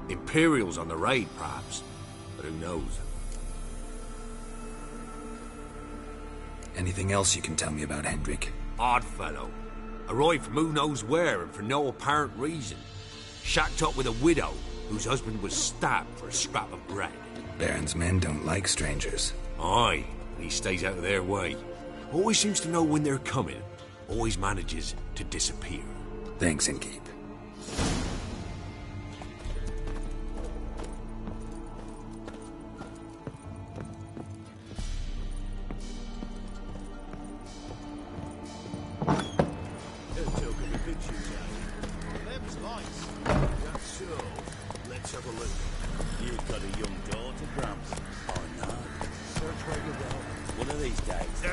Imperials on the raid, perhaps. But who knows? Anything else you can tell me about Hendrik? Odd fellow. Arrived from who knows where and for no apparent reason. Shacked up with a widow whose husband was stabbed for a scrap of bread. Baron's men don't like strangers. Aye, he stays out of their way. Always seems to know when they're coming. Always manages to disappear. Thanks, Innkeep.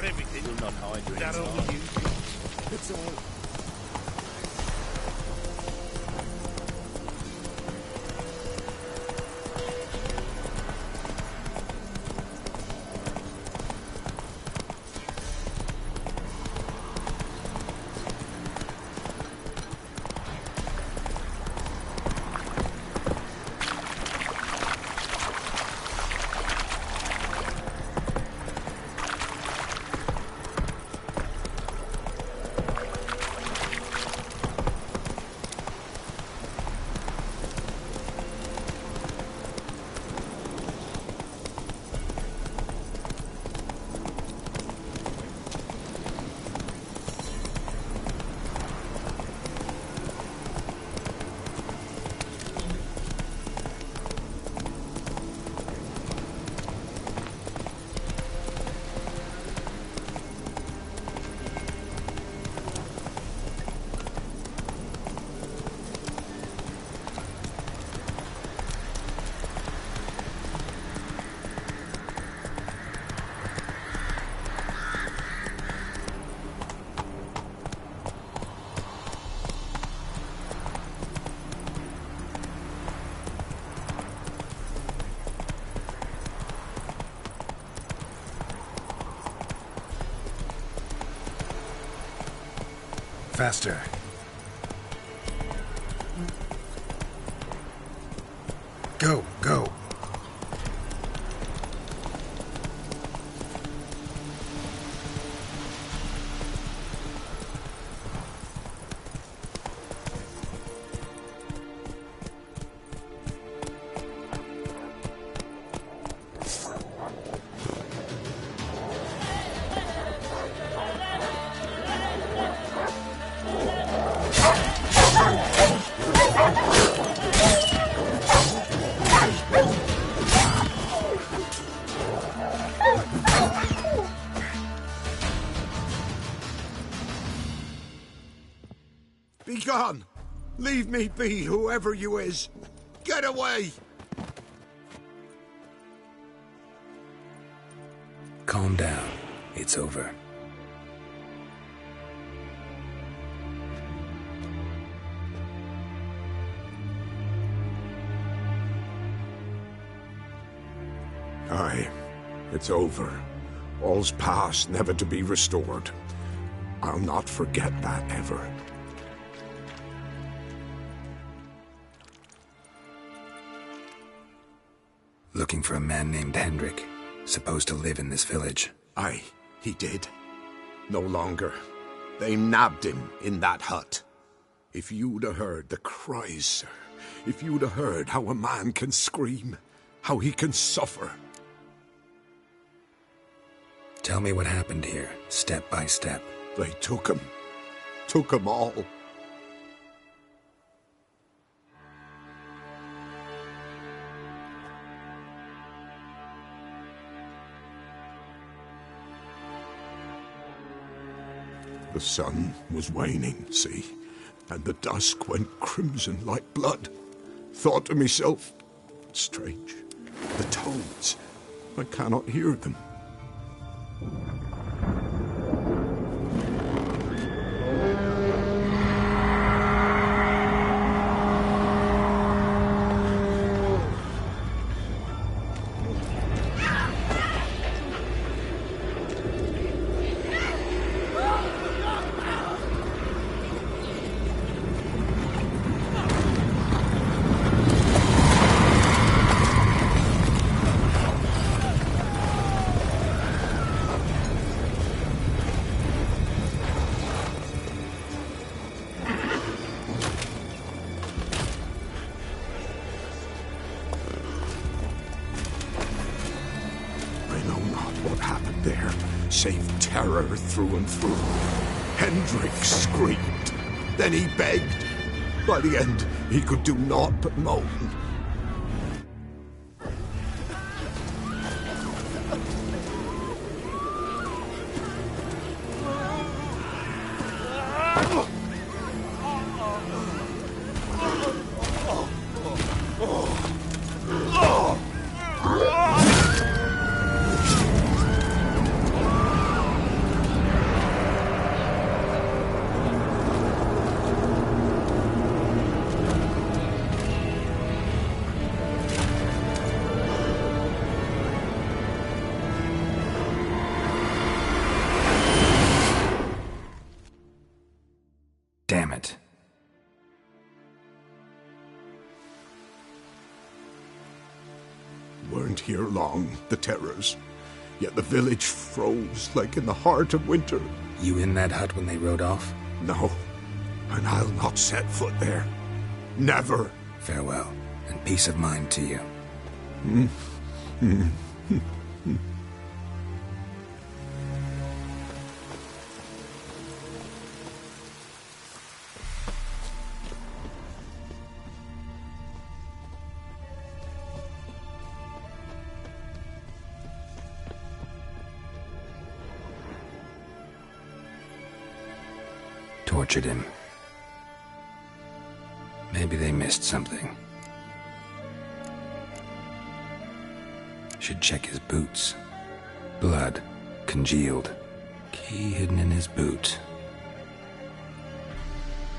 everything. You'll not hide your That inside. all you? It's all. Faster. Go, go. Be gone! Leave me be, whoever you is! Get away! Calm down. It's over. Aye, it's over. All's past, never to be restored. I'll not forget that ever. Looking for a man named Hendrik, supposed to live in this village. Aye, he did. No longer. They nabbed him in that hut. If you'd have heard the cries, sir, if you'd have heard how a man can scream, how he can suffer. Tell me what happened here, step by step. They took him. Took him all. The sun was waning, see, and the dusk went crimson like blood. Thought to myself, strange, the toads, I cannot hear them. Save terror through and through. Hendrik screamed. Then he begged. By the end, he could do naught but moan. it. Weren't here long, the terrors. Yet the village froze like in the heart of winter. You in that hut when they rode off? No, and I'll not set foot there. Never. Farewell, and peace of mind to you. Tortured him. Maybe they missed something. Should check his boots. Blood, congealed. Key hidden in his boot.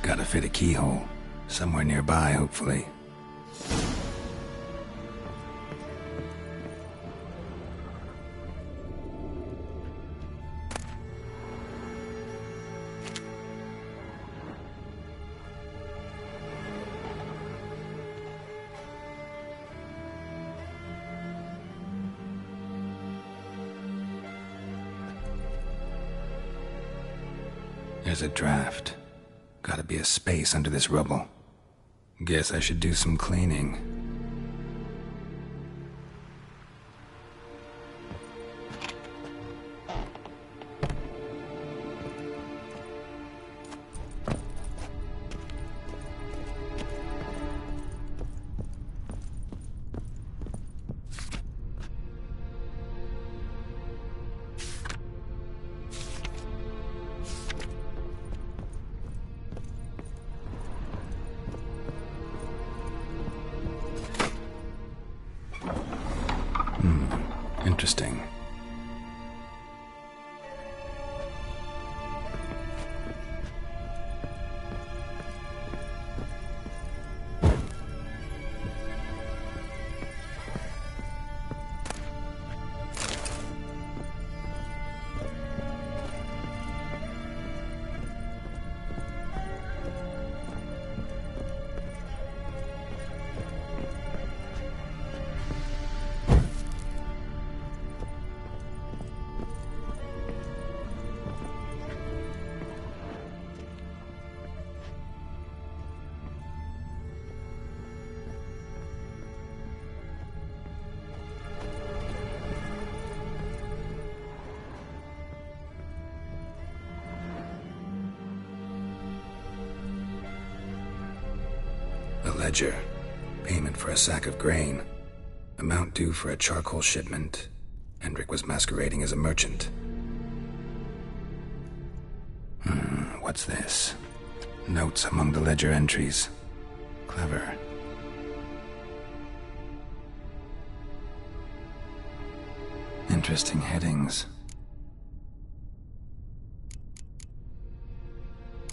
Gotta fit a keyhole. Somewhere nearby, hopefully. There's a draft. Gotta be a space under this rubble. Guess I should do some cleaning. Interesting. A ledger. Payment for a sack of grain. Amount due for a charcoal shipment. Hendrik was masquerading as a merchant. What's this? Notes among the ledger entries. Clever. Interesting headings.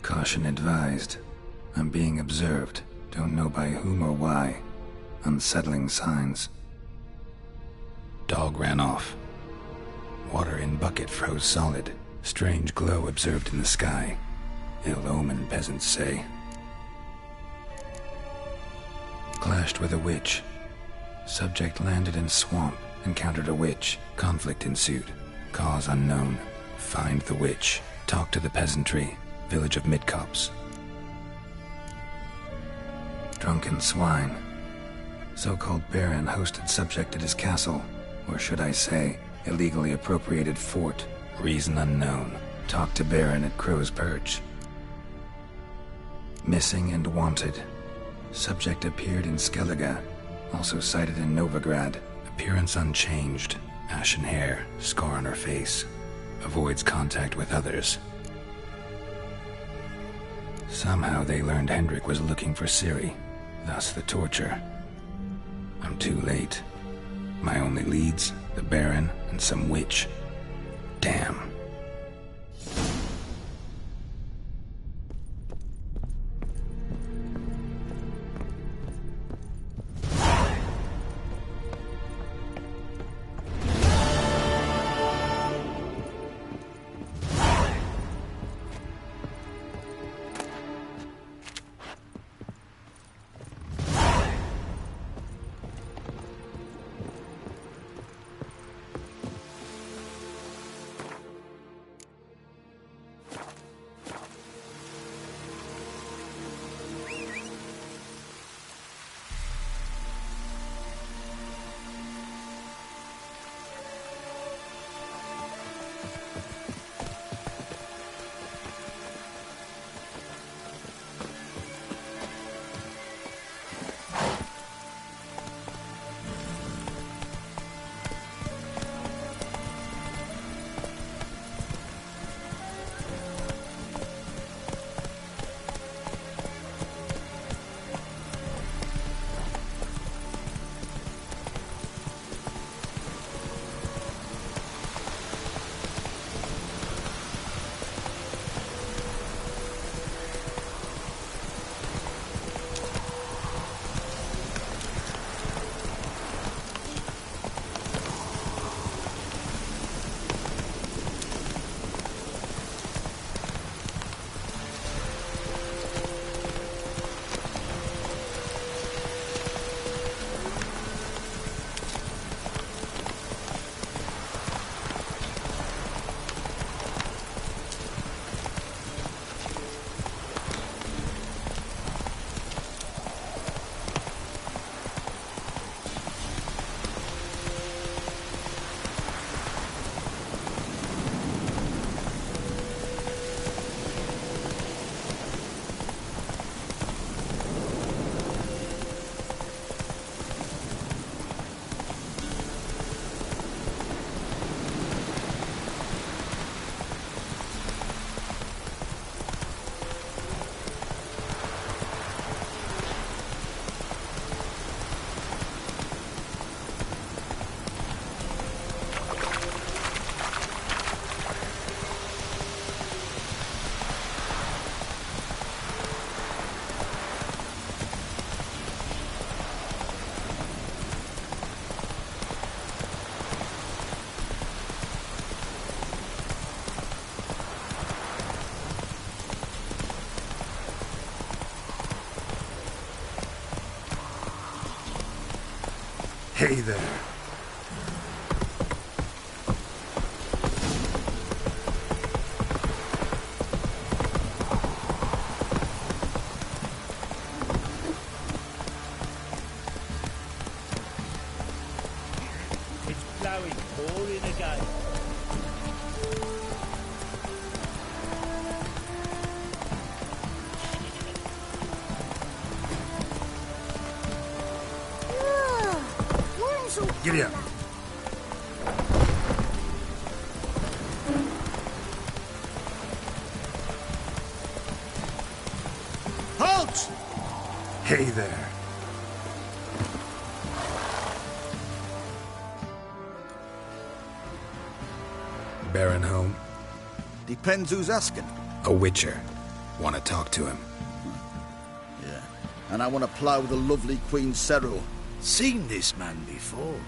Caution advised. I'm being observed. Don't know by whom or why. Unsettling signs. Dog ran off. Water in bucket froze solid. Strange glow observed in the sky. Ill omen, peasants say. Clashed with a witch. Subject landed in swamp. Encountered a witch. Conflict ensued. Cause unknown. Find the witch. Talk to the peasantry. Village of Midcopse. Drunken swine. So-called baron hosted subject at his castle, or should I say, illegally appropriated fort. Reason unknown. Talk to baron at Crow's Perch. Missing and wanted. Subject appeared in Skellige, also sighted in Novigrad. Appearance unchanged. Ashen hair, scar on her face. Avoids contact with others. Somehow they learned Hendrik was looking for Ciri. Thus the torture. I'm too late. My only leads, the Baron and some witch. Damn. Hey there. It's blowing, pouring again. Giddy up. Halt! Hey there. Baron home? Depends who's asking. A witcher. Want to talk to him. Yeah. And I want to plough the lovely Queen Cero. Seen this man before.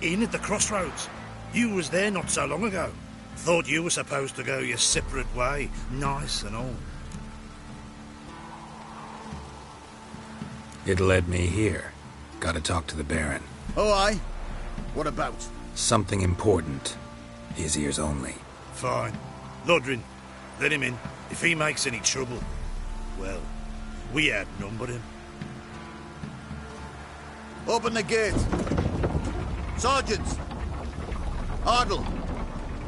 In at the crossroads. You was there not so long ago. Thought you were supposed to go your separate way. Nice and all. It led me here. Gotta talk to the Baron. Oh, aye? What about? Something important. His ears only. Fine. Lodrin, let him in. If he makes any trouble, well, we outnumber him. Open the gate. Sergeants! Ardle!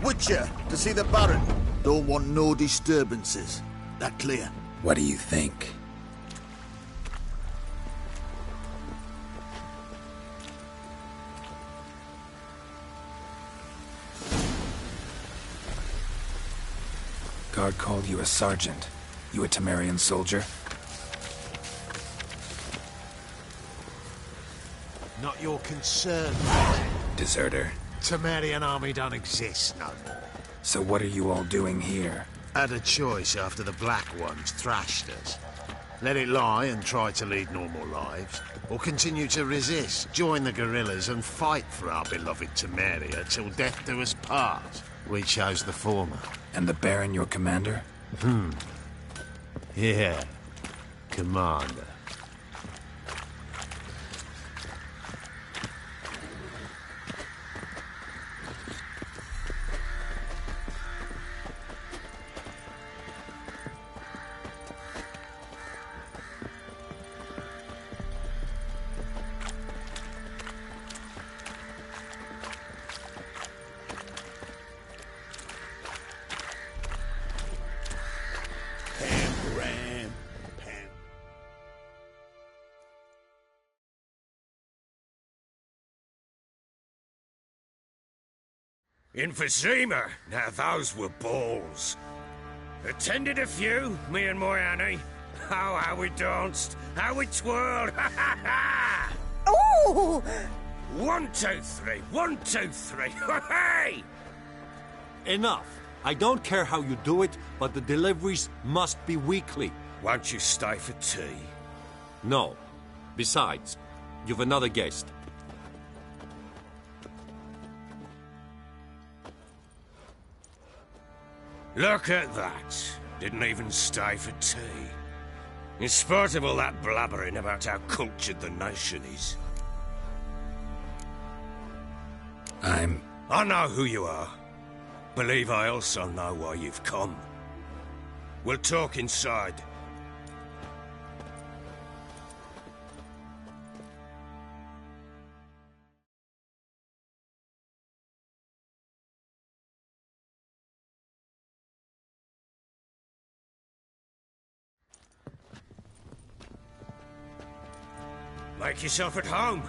Witcher, to see the Baron. Don't want no disturbances. That clear? What do you think? Guard called you a sergeant. You a Temerian soldier? Not your concern. Deserter. Temerian army don't exist no more. So what are you all doing here? Had a choice after the Black Ones thrashed us. Let it lie and try to lead normal lives, or continue to resist, join the guerrillas and fight for our beloved Temeria till death do us part. We chose the former. And the Baron your commander? Yeah. Commander. Emphysema! Now those were balls. Attended a few, me and my Annie. Oh, how we danced, how we twirled, ha ha ha! Oh! 1, 2, 3, 1, 2, 3, hey! Enough. I don't care how you do it, but the deliveries must be weekly. Won't you stay for tea? No. Besides, you've another guest. Look at that. Didn't even stay for tea. In spite of all that blabbering about how cultured the nation is. I know who you are. Believe I also know why you've come. We'll talk inside. Make yourself at home.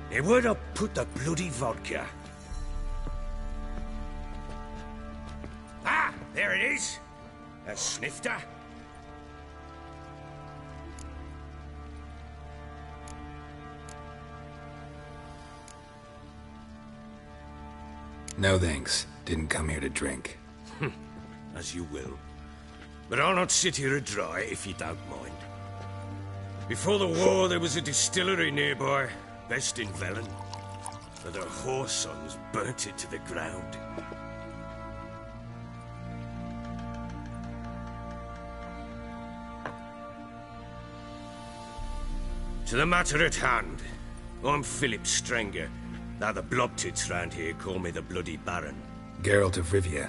Hey, where'd I put the bloody vodka? Ah, there it is. A snifter. No thanks. Didn't come here to drink. As you will. But I'll not sit here dry if you don't mind. Before the war, there was a distillery nearby, best in Velen. But their whore sons burnt it to the ground. To the matter at hand. I'm Philip Strenger. Now the Blobtits round here call me the Bloody Baron. Geralt of Rivia.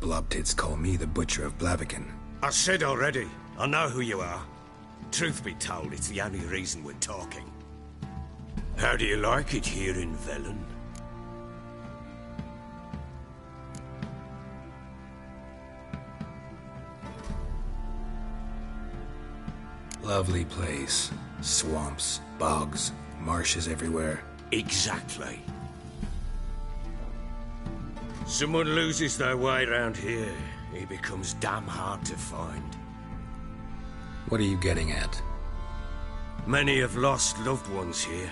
Blobtits call me the Butcher of Blaviken. I said already, I know who you are. Truth be told, it's the only reason we're talking. How do you like it here in Velen? Lovely place. Swamps, bogs, marshes everywhere. Exactly. Someone loses their way around here, he becomes damn hard to find. What are you getting at? Many have lost loved ones here.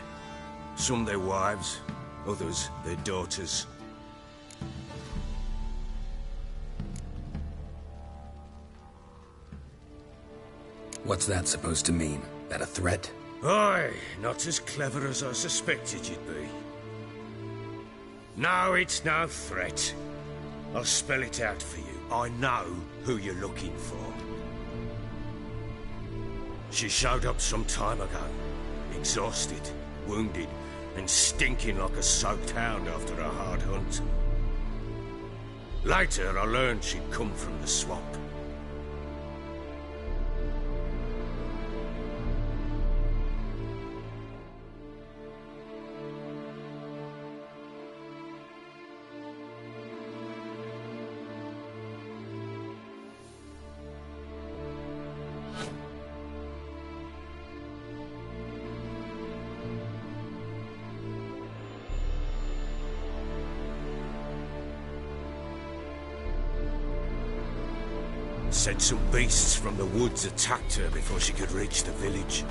Some their wives, others their daughters. What's that supposed to mean? That a threat? Aye, not as clever as I suspected you'd be. No, it's no threat. I'll spell it out for you. I know who you're looking for. She showed up some time ago, exhausted, wounded, and stinking like a soaked hound after a hard hunt. Later, I learned she'd come from the swamp. Said some beasts from the woods attacked her before she could reach the village.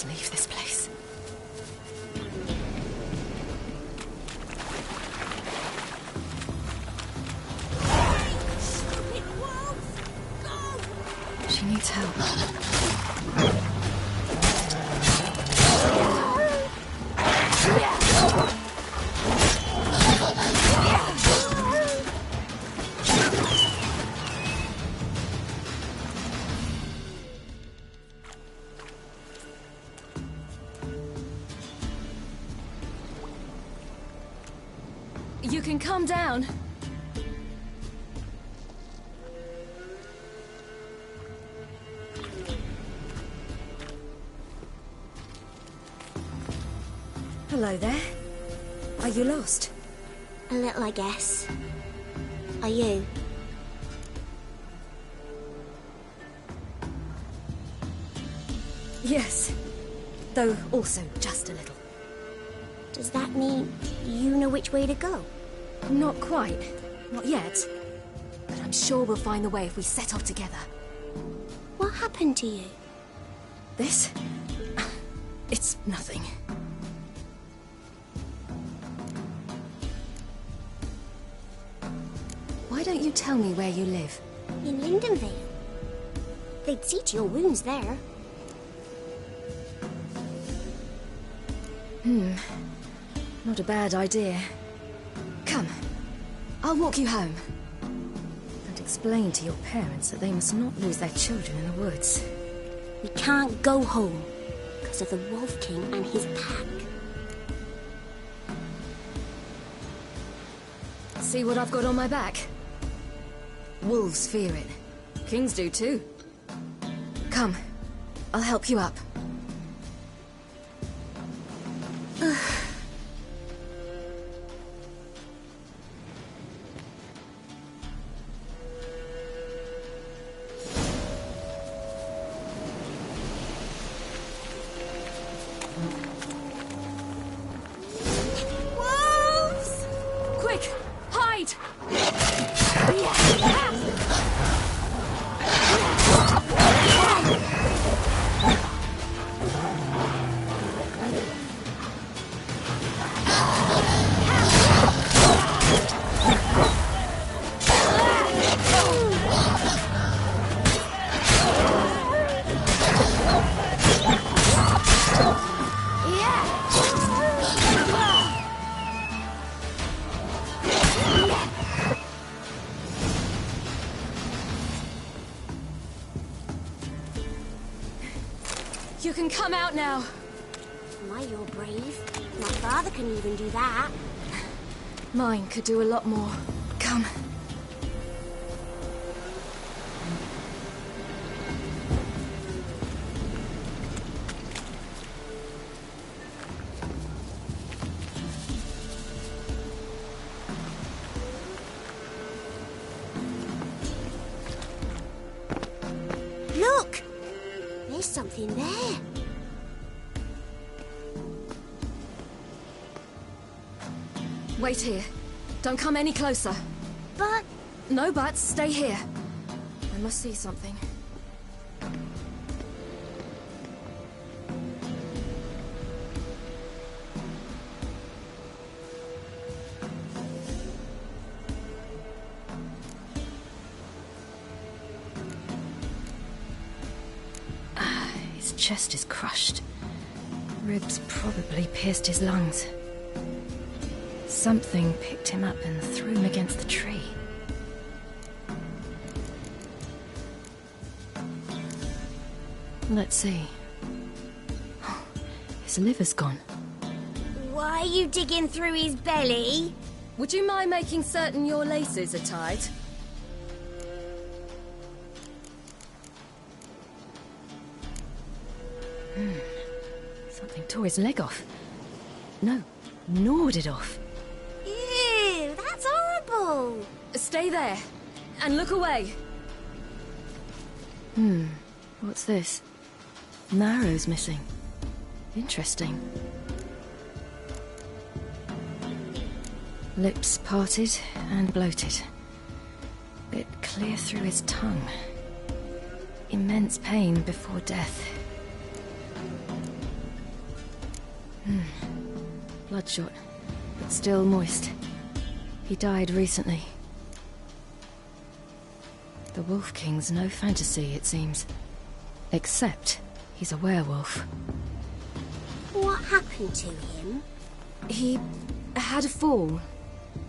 Leave this place. She needs help. You can calm down. Hello there. Are you lost? A little, I guess. Are you? Yes. Though also just a little. Does that mean you know which way to go? Not quite. Not yet. But I'm sure we'll find the way if we set off together. What happened to you? This? It's nothing. Why don't you tell me where you live? In Lindenvale. They'd see to your wounds there. Not a bad idea. Come. I'll walk you home. And explain to your parents that they must not lose their children in the woods. We can't go home because of the Wolf King and his pack. See what I've got on my back? Wolves fear it. Kings do too. Come. I'll help you up. Wolves! Quick! Hide! You can come out now. My, you're brave. My father can even do that. Mine could do a lot more. Come. Look! There's something there. Wait here. Don't come any closer. But... No buts. Stay here. I must see something. His chest is crushed. Ribs probably pierced his lungs. Something picked him up and threw him against the tree. Let's see. Oh, his liver's gone. Why are you digging through his belly? Would you mind making certain your laces are tied? Something tore his leg off. No, gnawed it off. Ew, that's horrible. Stay there, and look away. What's this? Marrow's missing. Interesting. Lips parted and bloated. Bit clear through his tongue. Immense pain before death. Bloodshot, but still moist. He died recently. The Wolf King's no fantasy, it seems. Except he's a werewolf. What happened to him? He had a fall.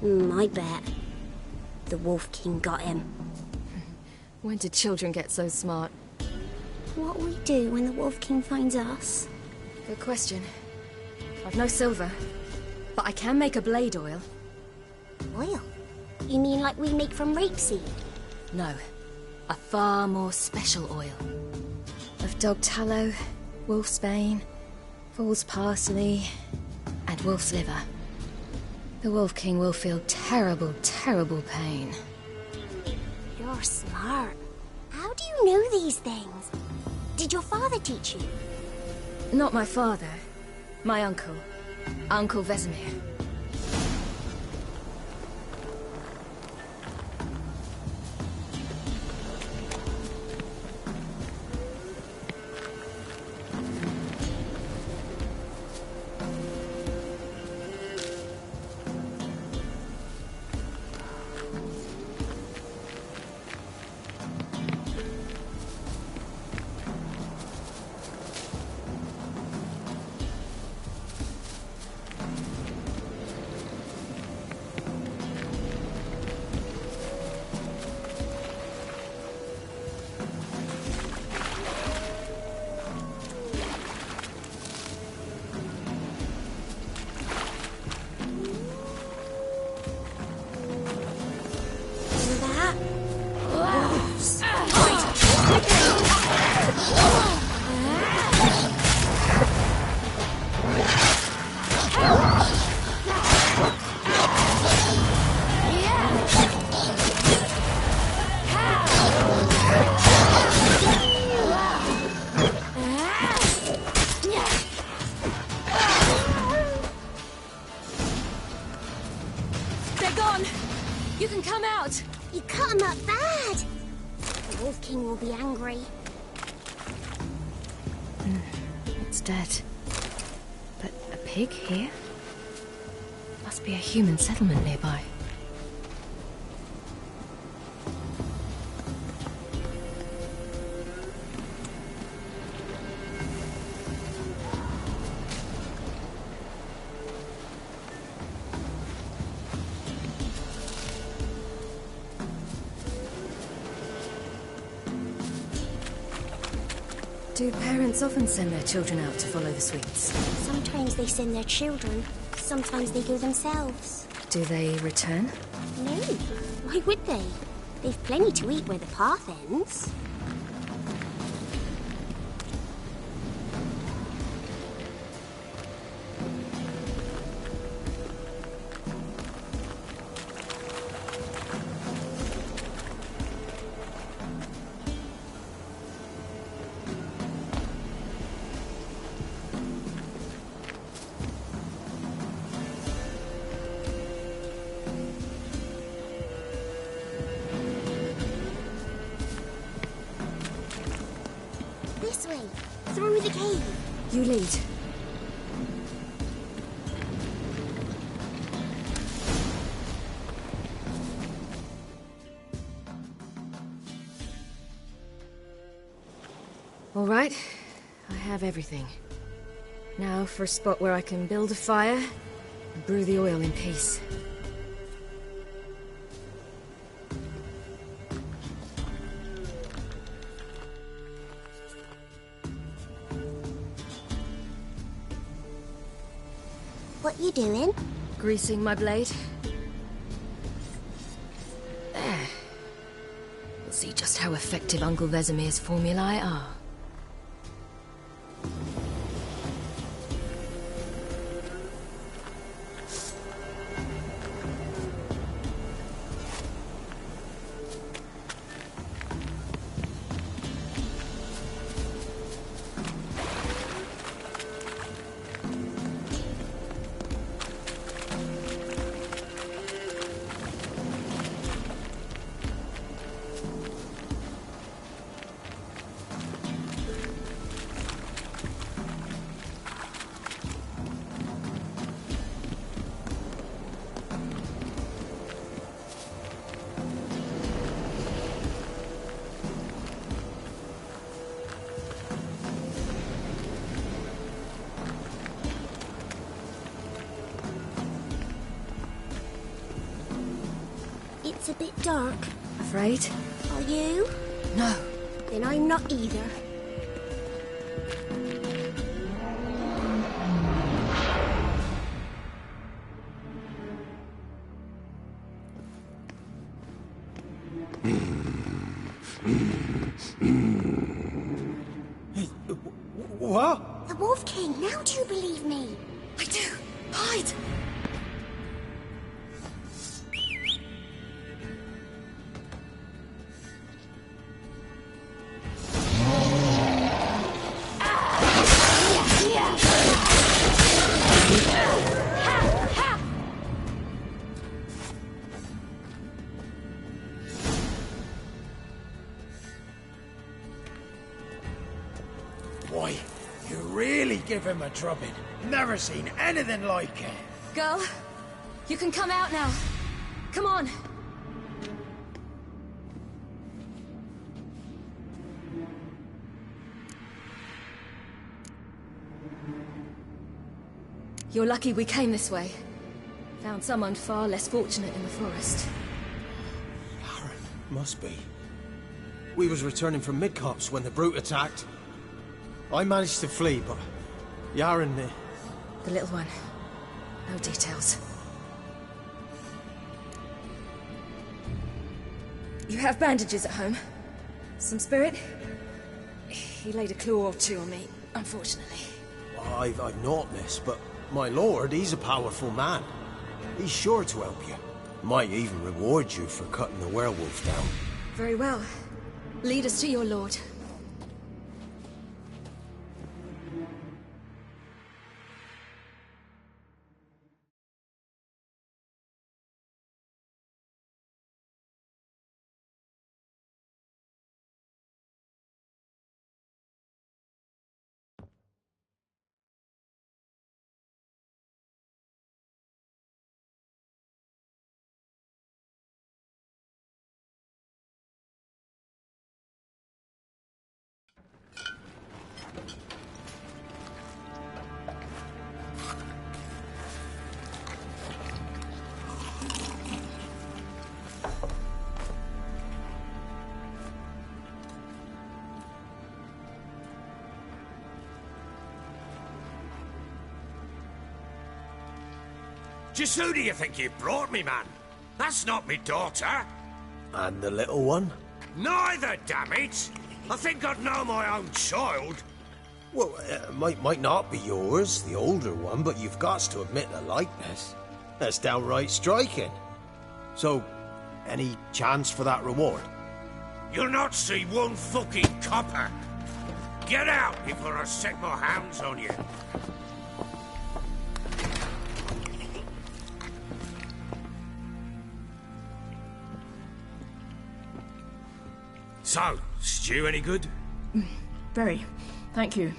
I bet. The Wolf King got him. When did children get so smart? What will we do when the Wolf King finds us? Good question. I've no silver, but I can make a blade oil. Oil? You mean like we make from rapeseed? No, a far more special oil. Of dog tallow, wolf's bane, fool's parsley, and wolf's liver. The Wolf King will feel terrible, terrible pain. You're smart. How do you know these things? Did your father teach you? Not my father. My uncle. Uncle Vesemir. They're gone! You can come out! You cut him up bad! The Wolf King will be angry. It's dead. But a pig here? Must be a human settlement nearby. Do parents often send their children out to follow the sweets? Sometimes they send their children. Sometimes they go themselves. Do they return? No. Why would they? They've plenty to eat where the path ends. This way, through the cave. You lead. All right, I have everything. Now for a spot where I can build a fire and brew the oil in peace. What you doing? Greasing my blade. There. We'll see just how effective Uncle Vesemir's formulae are. It's a bit dark. Afraid? Are you? No. Then I'm not either. What? The Wolf King, now do you believe me? I do. Hide! Why, you really give him a drubbing. Never seen anything like it. Girl, you can come out now. Come on. You're lucky we came this way. Found someone far less fortunate in the forest. Must be. We was returning from Midcops when the brute attacked. I managed to flee, but Yaren... The little one. No details. You have bandages at home? Some spirit? He laid a claw or two on me, unfortunately. I've not, miss, but my lord, he's a powerful man. He's sure to help you. Might even reward you for cutting the werewolf down. Very well. Lead us to your lord. Just who do you think you've brought me, man? That's not me daughter. And the little one? Neither, damn it! I think I'd know my own child. Well, it might not be yours, the older one, but you've got to admit the likeness. That's downright striking. So, any chance for that reward? You'll not see one fucking copper. Get out before I set my hounds on you. So, stew any good? Very. Thank you.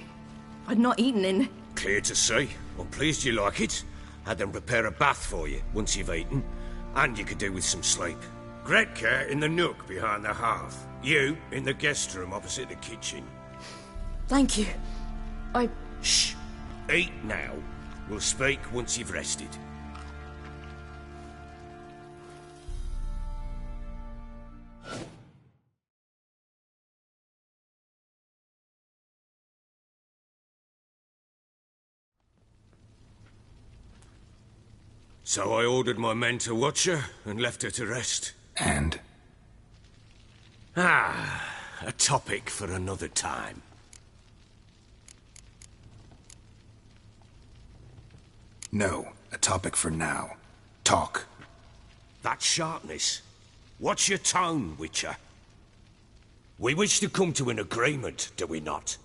I'd not eaten in... Clear to see. I'm pleased you like it. Had them prepare a bath for you once you've eaten. And you could do with some sleep. Gretka in the nook behind the hearth. You in the guest room opposite the kitchen. Thank you. Shh. Eat now. We'll speak once you've rested. So I ordered my men to watch her and left her to rest. And? A topic for another time. No, a topic for now. Talk. That sharpness. What's your tone, Witcher? We wish to come to an agreement, do we not?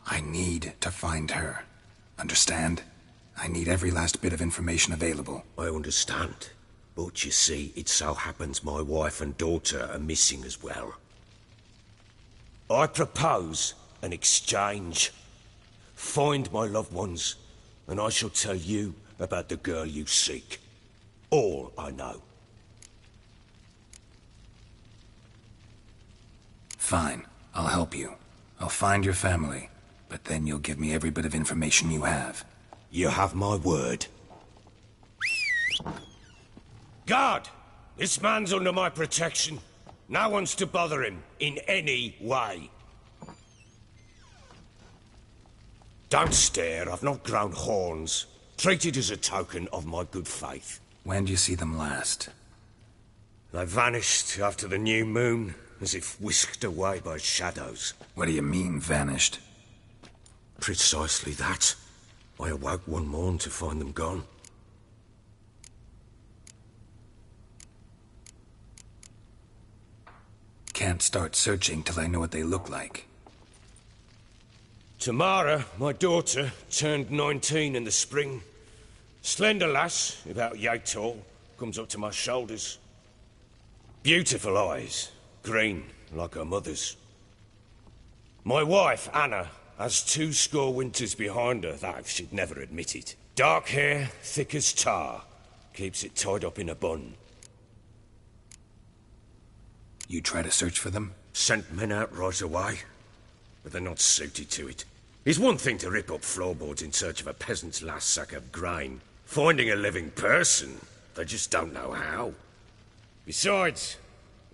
I need to find her. Understand? I need every last bit of information available. I understand. But you see, it so happens my wife and daughter are missing as well. I propose an exchange. Find my loved ones, and I shall tell you about the girl you seek. All I know. Fine. I'll help you. I'll find your family, but then you'll give me every bit of information you have. You have my word. Guard! This man's under my protection. No one's to bother him in any way. Don't stare, I've not grown horns. Treat it as a token of my good faith. When do you see them last? They vanished after the new moon, as if whisked away by shadows. What do you mean, vanished? Precisely that. I awoke one morn to find them gone. Can't start searching till I know what they look like. Tamara, my daughter, turned 19 in the spring. Slender lass, about yay tall, comes up to my shoulders. Beautiful eyes, green like her mother's. My wife, Anna, has 20 winters behind her, though she'd never admit it. Dark hair, thick as tar, keeps it tied up in a bun. You try to search for them? Sent men out right away, but they're not suited to it. It's one thing to rip up floorboards in search of a peasant's last sack of grain. Finding a living person, they just don't know how. Besides,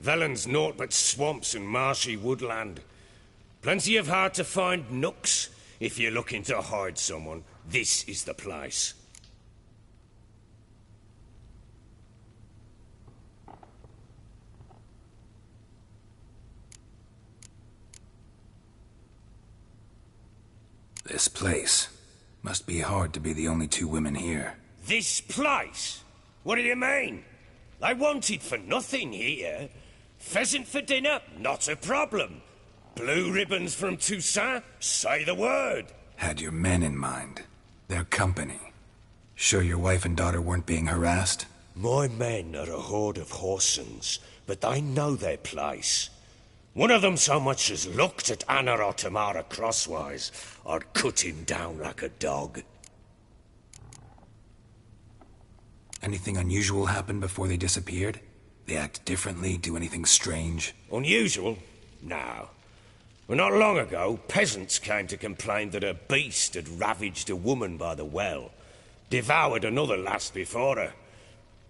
Velen's naught but swamps and marshy woodland. Plenty of hard-to-find nooks. If you're looking to hide someone, this is the place. This place. Must be hard to be the only 2 women here. This place? What do you mean? They wanted for nothing here. Pheasant for dinner? Not a problem. Blue ribbons from Toussaint? Say the word. Had your men in mind. Their company. Sure your wife and daughter weren't being harassed? My men are a horde of whoresons, but they know their place. One of them so much as looked at Anna or Tamara crosswise, I'd cut him down like a dog. Anything unusual happen before they disappeared? They act differently, do anything strange? Unusual? No. Well, not long ago, peasants came to complain that a beast had ravaged a woman by the well. Devoured another lass before her.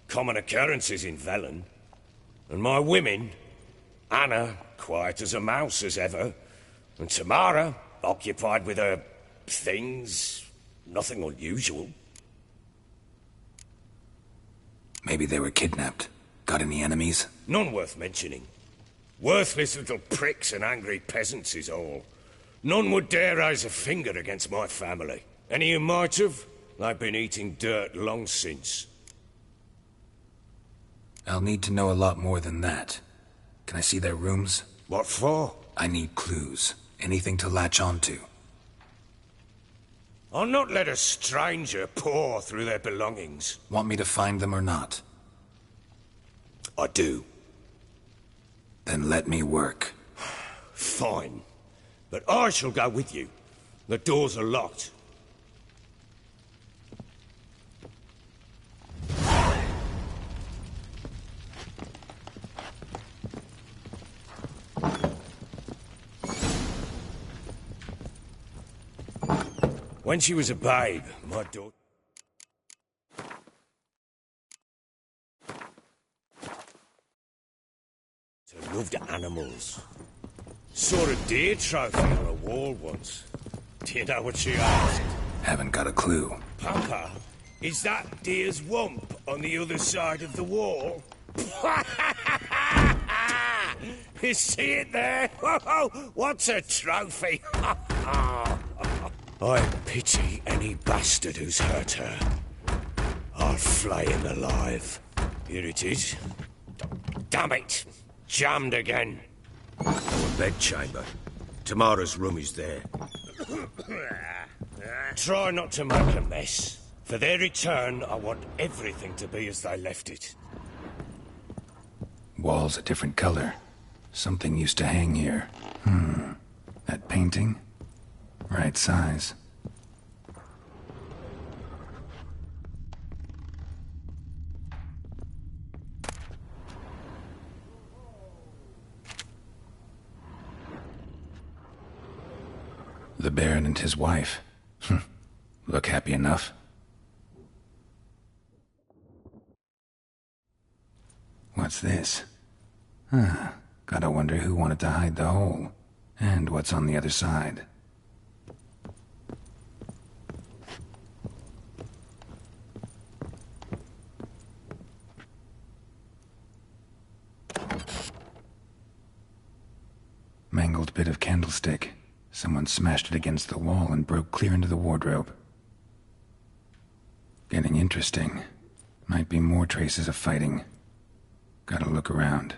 Common occurrences in Velen. And my women, Anna, quiet as a mouse as ever. And Tamara, occupied with her things. Nothing unusual. Maybe they were kidnapped. Got any enemies? None worth mentioning. Worthless little pricks and angry peasants is all. None would dare raise a finger against my family. Any who might have, they've been eating dirt long since. I'll need to know a lot more than that. Can I see their rooms? What for? I need clues. Anything to latch onto. I'll not let a stranger pore through their belongings. Want me to find them or not? I do. Then let me work. Fine. But I shall go with you. The doors are locked. When she was a babe, my daughter loved animals. Saw a deer trophy on a wall once. Do you know what she asked? Haven't got a clue. Papa, is that deer's wump on the other side of the wall? You see it there? What's a trophy? I pity any bastard who's hurt her. I'll flay him alive. Here it is. Damn it! Jammed again. Our bedchamber. Tamara's room is there. Try not to make a mess. For their return, I want everything to be as they left it. Walls a different color. Something used to hang here. That painting? Right size. The Baron and his wife. Look happy enough. What's this? Gotta wonder who wanted to hide the hole. And what's on the other side. Mangled bit of candlestick. Someone smashed it against the wall and broke clear into the wardrobe. Getting interesting. Might be more traces of fighting. Gotta look around.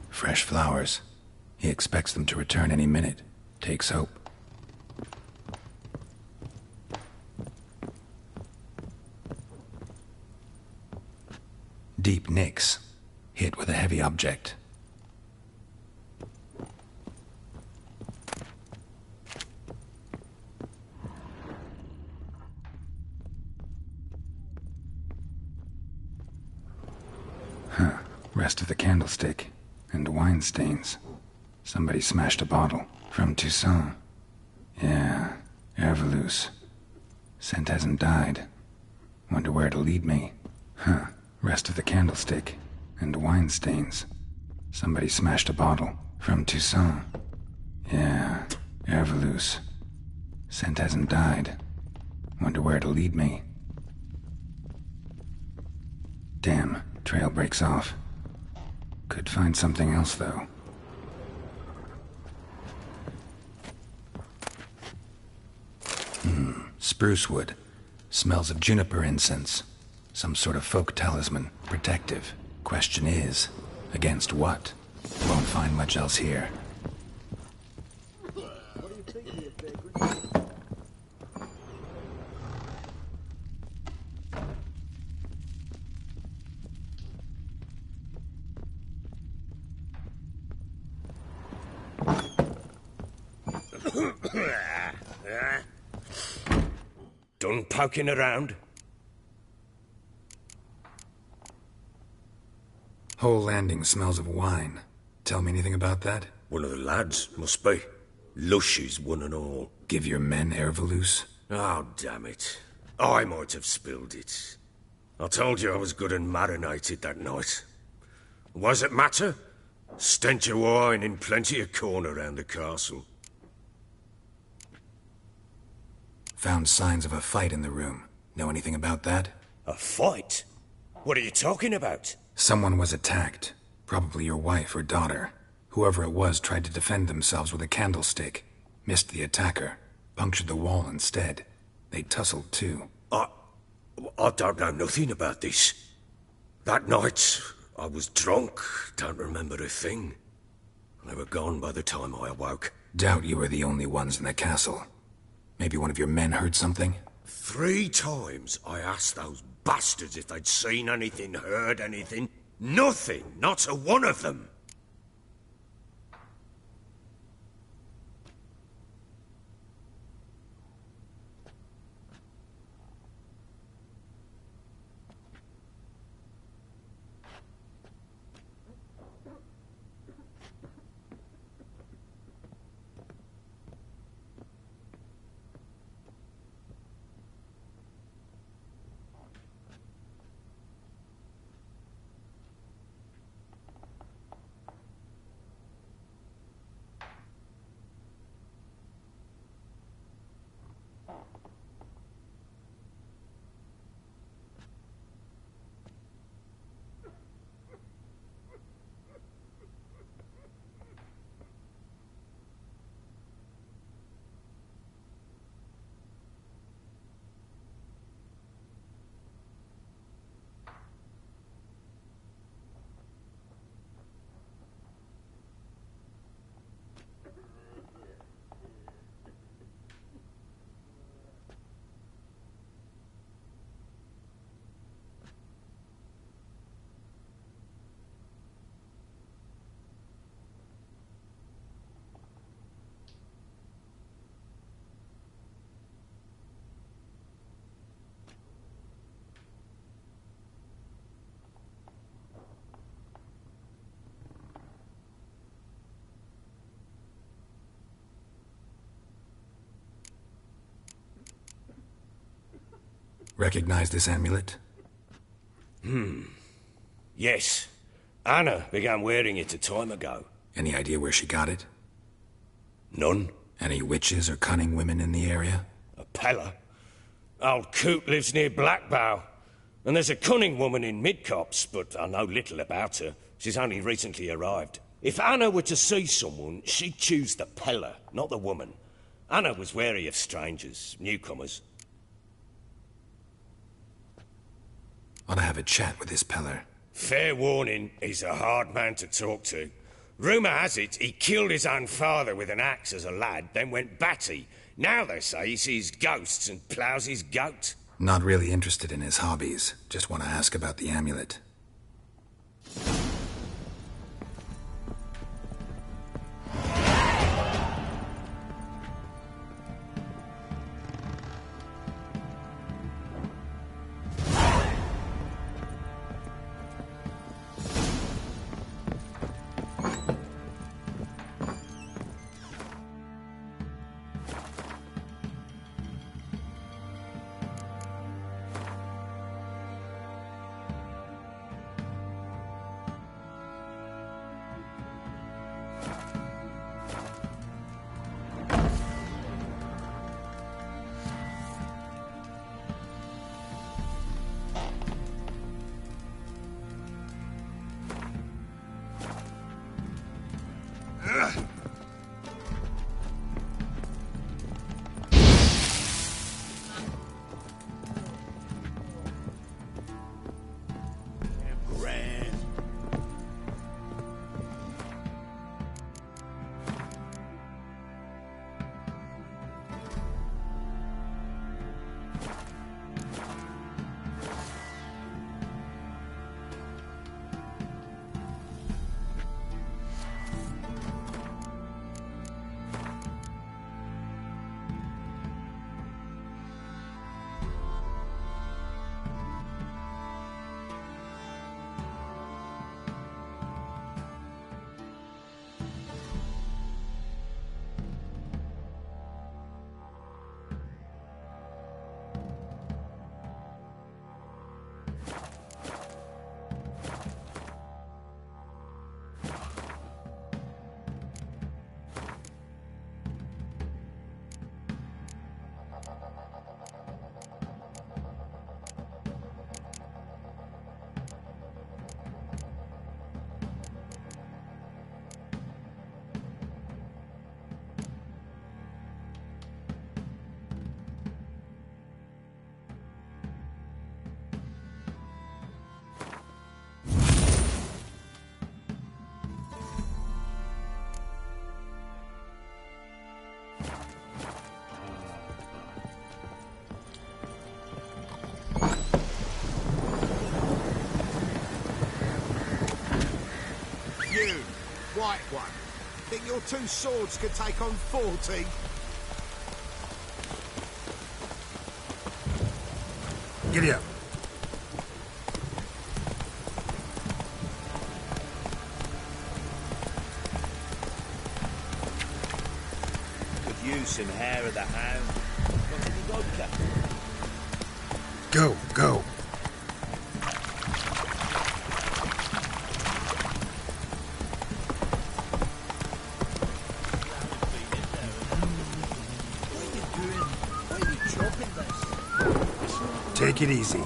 Fresh flowers. He expects them to return any minute. Takes hope. Deep nicks. Hit with a heavy object. Rest of the candlestick. And wine stains. Somebody smashed a bottle. From Toussaint. Yeah, Herveloos. Scent hasn't died. Wonder where it'll lead me. Rest of the candlestick. And wine stains. Somebody smashed a bottle. From Toussaint. Yeah, Herveloos. Scent hasn't died. Wonder where it'll lead me. Damn, trail breaks off. Could find something else, though. Spruce wood. Smells of juniper incense. Some sort of folk talisman. Protective. Question is, against what? Won't find much else here. Done poking around? Whole landing smells of wine. Tell me anything about that? One of the lads, must be. Lushes, one and all. Give your men Ervalus? Oh, damn it. I might have spilled it. I told you I was good and marinated that night. What does it matter? Stench of wine in plenty of corn around the castle. Found signs of a fight in the room. Know anything about that? A fight? What are you talking about? Someone was attacked. Probably your wife or daughter. Whoever it was tried to defend themselves with a candlestick. Missed the attacker. Punctured the wall instead. They tussled too. I don't know nothing about this. That night, I was drunk. Don't remember a thing. They were gone by the time I awoke. Doubt you were the only ones in the castle. Maybe one of your men heard something? 3 times I asked those bastards if they'd seen anything, heard anything. Nothing, not a one of them. Recognize this amulet? Yes. Anna began wearing it a time ago. Any idea where she got it? None. Any witches or cunning women in the area? A Pella. Old Coot lives near Blackbow. And there's a cunning woman in Midcopse, but I know little about her. She's only recently arrived. If Anna were to see someone, she'd choose the Pella, not the woman. Anna was wary of strangers, newcomers. Ought to have a chat with this Peller. Fair warning, he's a hard man to talk to. Rumour has it he killed his own father with an axe as a lad, then went batty. Now they say he sees ghosts and ploughs his goat. Not really interested in his hobbies. Just want to ask about the amulet. white one. Think your two swords could take on 40? Giddy up. Could use some hair of the hound. Got any vodka? Go, go. Take it easy.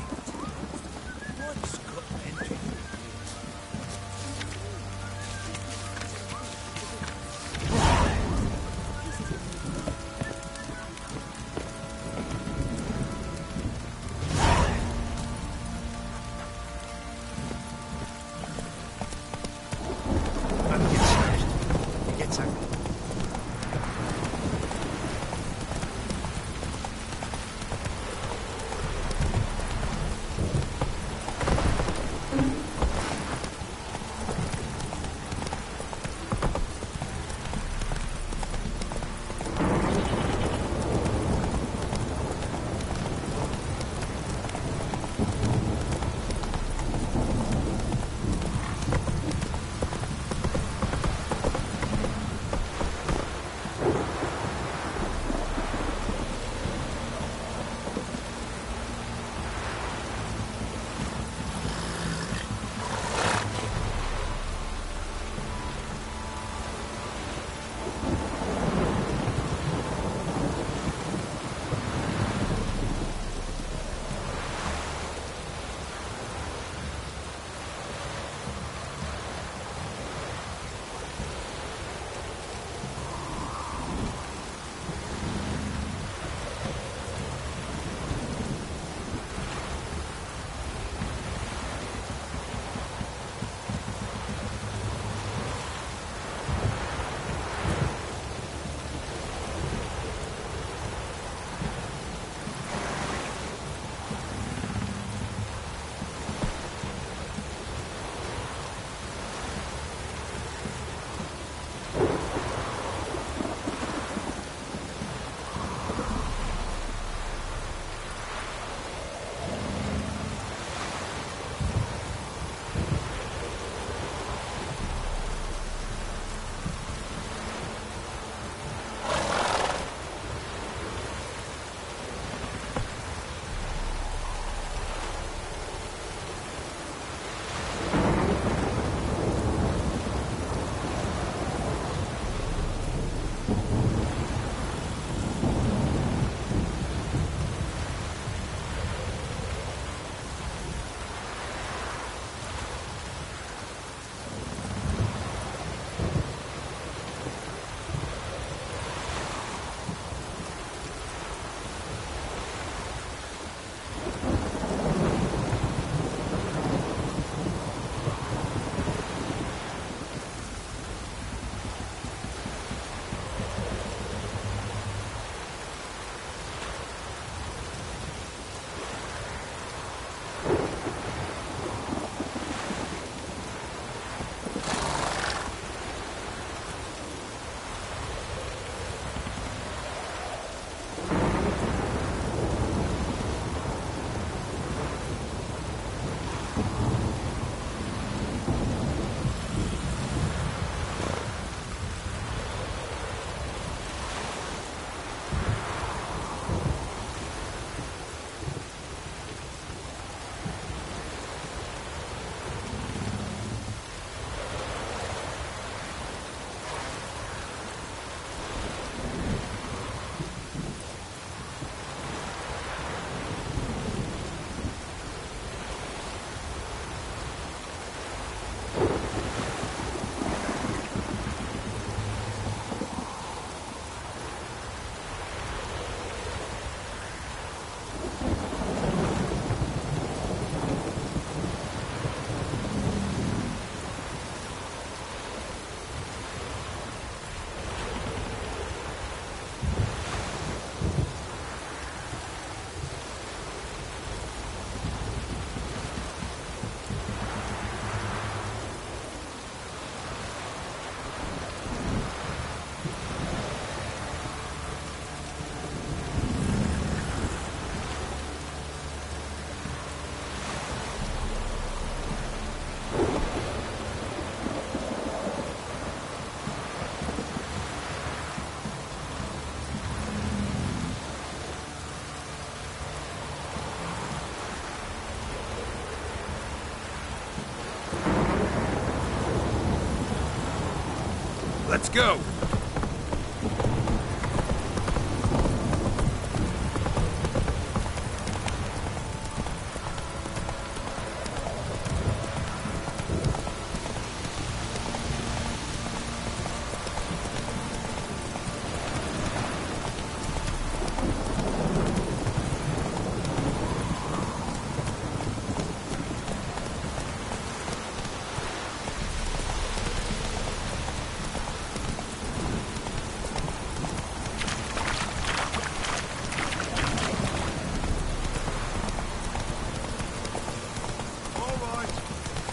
Let's go!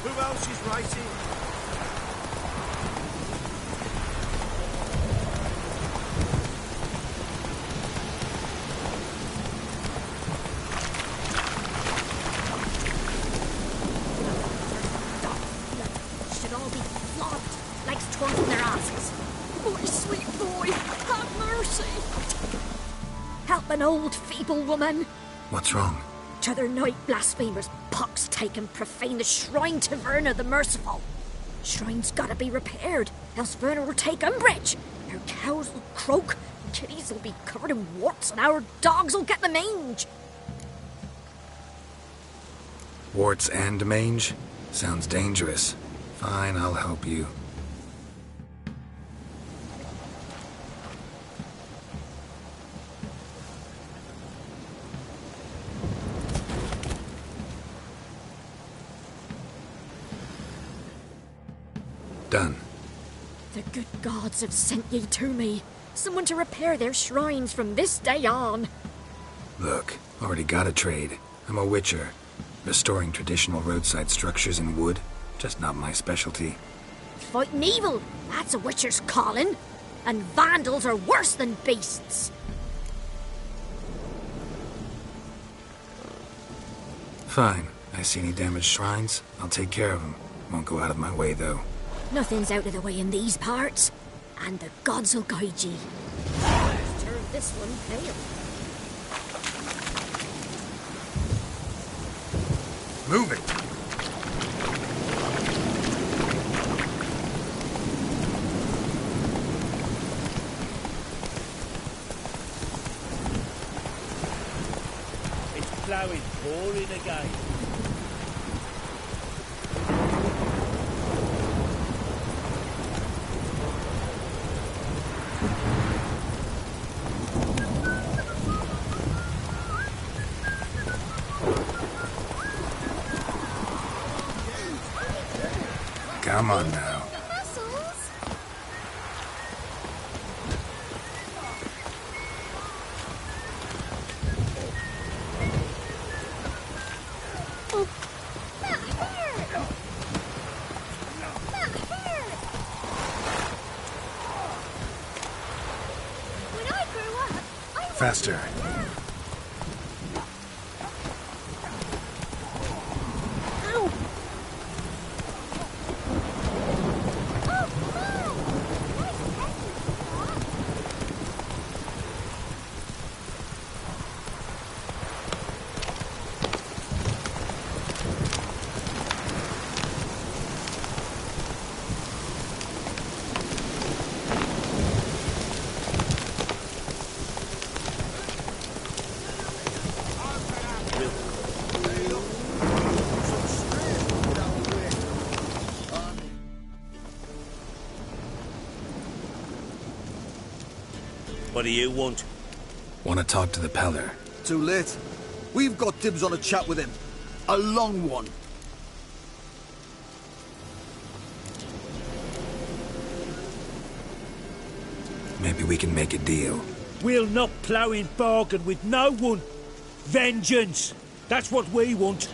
Who else is racing? Should all be flogged like swans in their asses. My sweet boy, have mercy. Help an old feeble woman. What's wrong? T'other night blasphemers pox take and profane the shrine to Verna the Merciful. Shrine's gotta be repaired, else Verna will take umbrage. Her cows will croak, kitties will be covered in warts, and our dogs will get the mange. Warts and mange? Sounds dangerous. Fine, I'll help you. Done. The good gods have sent ye to me. Someone to repair their shrines from this day on. Look, already got a trade. I'm a witcher. Restoring traditional roadside structures in wood, just not my specialty. Fighting evil, that's a witcher's calling. And vandals are worse than beasts. Fine. I see any damaged shrines, I'll take care of them. Won't go out of my way, though. Nothing's out of the way in these parts, and the gods will guide ye. Let's turn this one pale. Move it! It's ploughing, pouring again. Come on now. Faster. What do you want? Want to talk to the Peller. Too late. We've got dibs on a chat with him. A long one. Maybe we can make a deal. We'll not plough in bargain with no one. Vengeance. That's what we want.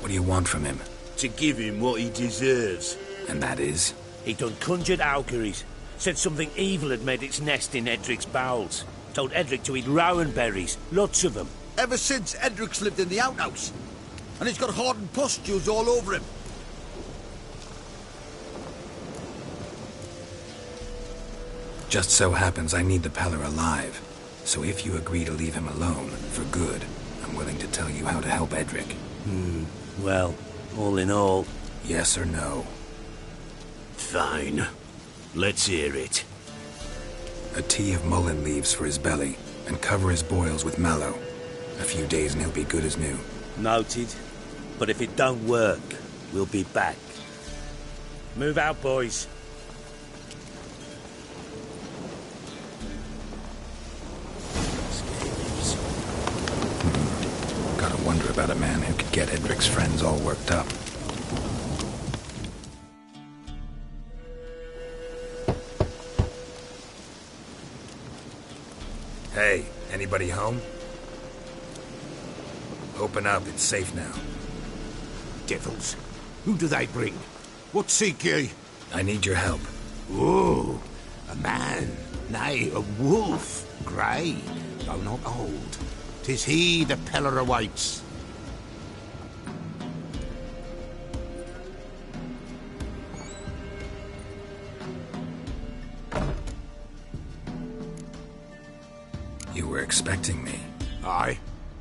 What do you want from him? To give him what he deserves. And that is? He done conjured auguries. Said something evil had made its nest in Edric's bowels. Told Edric to eat rowan berries. Lots of them. Ever since Edric's lived in the outhouse. And he's got hardened pustules all over him. Just so happens I need the Peller alive. So if you agree to leave him alone, for good, I'm willing to tell you how to help Edric. Well, All in all. Yes or no? Fine. Let's hear it. A tea of mullein leaves for his belly, and cover his boils with mallow. A few days and he'll be good as new. Noted. But if it don't work, we'll be back. Move out, boys. Gotta wonder about a man who could get Edric's friends all worked up. Hey, anybody home? Open up, it's safe now. Devils. Who do they bring? What seek ye? I need your help. Oh, a man. Nay, a wolf. Grey, though not old. 'Tis he the Peller awaits. You were expecting me. Aye,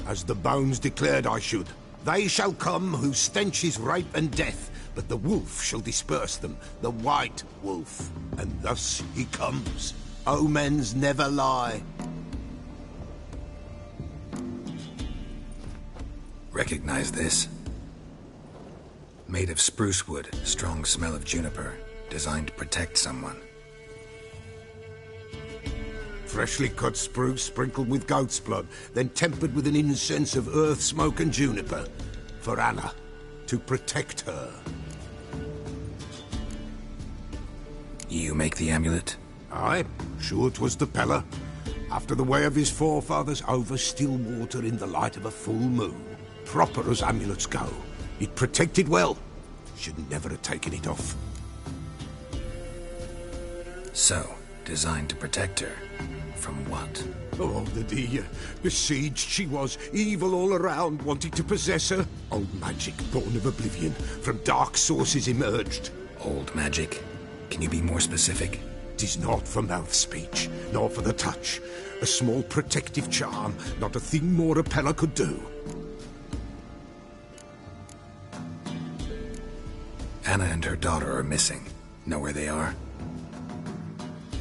as the bones declared I should. They shall come whose stench is rape and death, but the wolf shall disperse them, the white wolf. And thus he comes. Omens never lie. Recognize this? Made of spruce wood, strong smell of juniper, designed to protect someone. Freshly cut spruce sprinkled with goat's blood, then tempered with an incense of earth, smoke and juniper. For Anna, to protect her. You make the amulet? Aye, sure 'twas the Peller. After the way of his forefathers, over still water in the light of a full moon. Proper as amulets go. It protected well. Should never have taken it off. So, designed to protect her. From what? Oh, the besieged she was, evil all around, wanting to possess her. Old magic, born of oblivion, from dark sources emerged. Old magic? Can you be more specific? 'Tis not for mouth speech, nor for the touch. A small protective charm, not a thing more a Peller could do. Anna and her daughter are missing. Know where they are?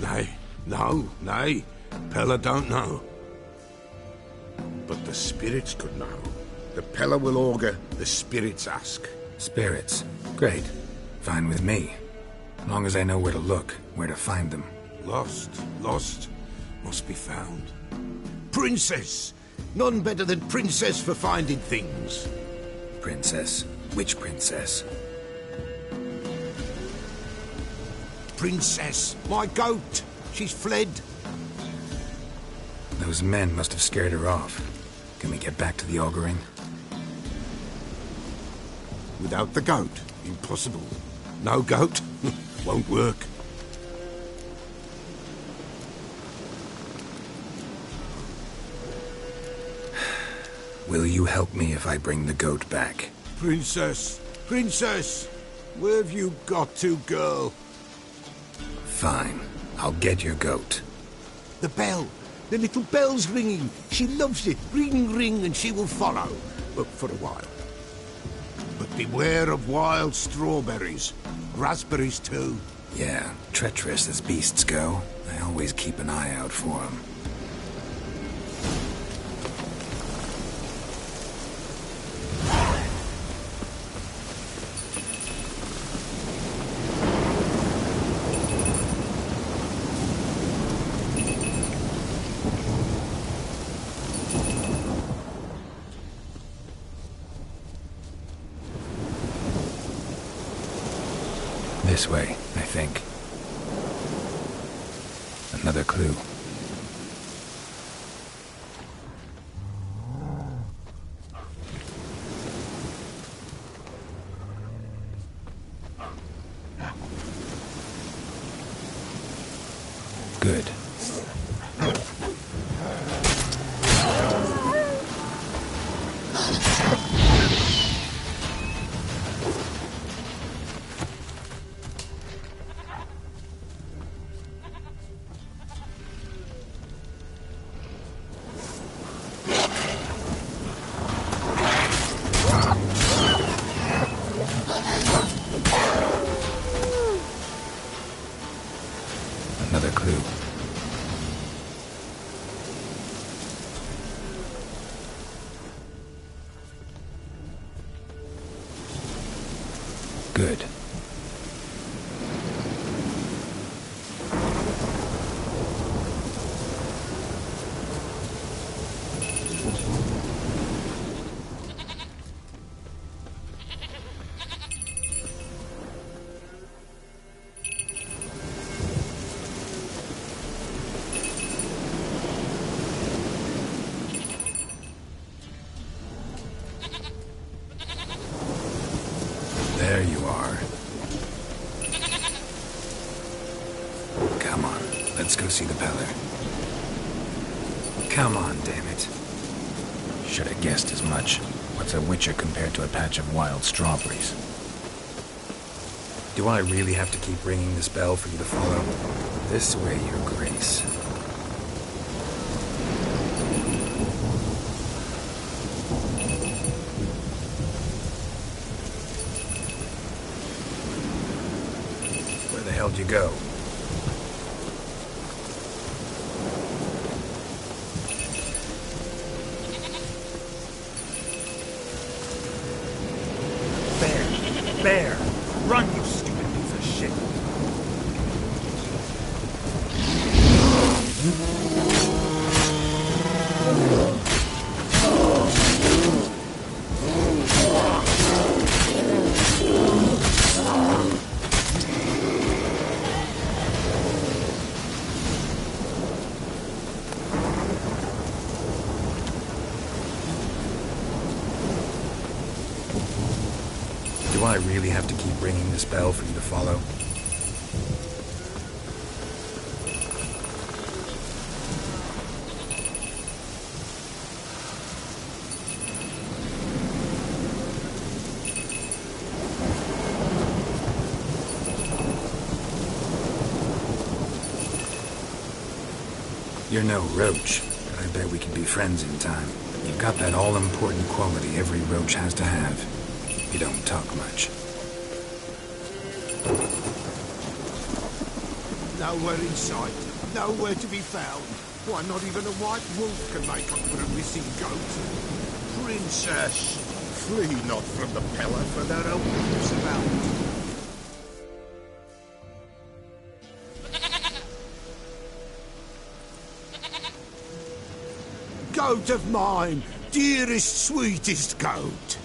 Nay. Peller don't know. But the spirits could know. The Peller will augur, the spirits ask. Spirits? Great. Fine with me. Long as I know where to look, where to find them. Lost. Must be found. Princess! None better than Princess for finding things. Princess? Which princess? Princess, my goat! She's fled. Those men must have scared her off. Can we get back to the auguring? Without the goat, impossible. No goat, won't work. Will you help me if I bring the goat back? Princess! Where have you got to, girl? Fine. I'll get your goat. The bell! The little bell's ringing. She loves it. Ring, ring, and she will follow. But for a while. But beware of wild strawberries. Raspberries, too. Yeah, treacherous as beasts go. I always keep an eye out for them. This way, I think. Another clue. Good. Good. There you are. Come on, let's go see the Peller. Come on, damn it. Should have guessed as much. What's a witcher compared to a patch of wild strawberries? Do I really have to keep ringing this bell for you to follow? This way, your grace. Where the hell'd you go? Bear! Run, you stupid piece of shit! Do I really have to keep ringing this bell for you to follow? You're no roach, but I bet we can be friends in time. You've got that all-important quality every roach has to have. You don't talk much. Nowhere in sight. Nowhere to be found. Why, not even a white wolf can make up for a missing goat. Princess, flee not from the Peller, for there are wolves about. Goat of mine, dearest, sweetest goat.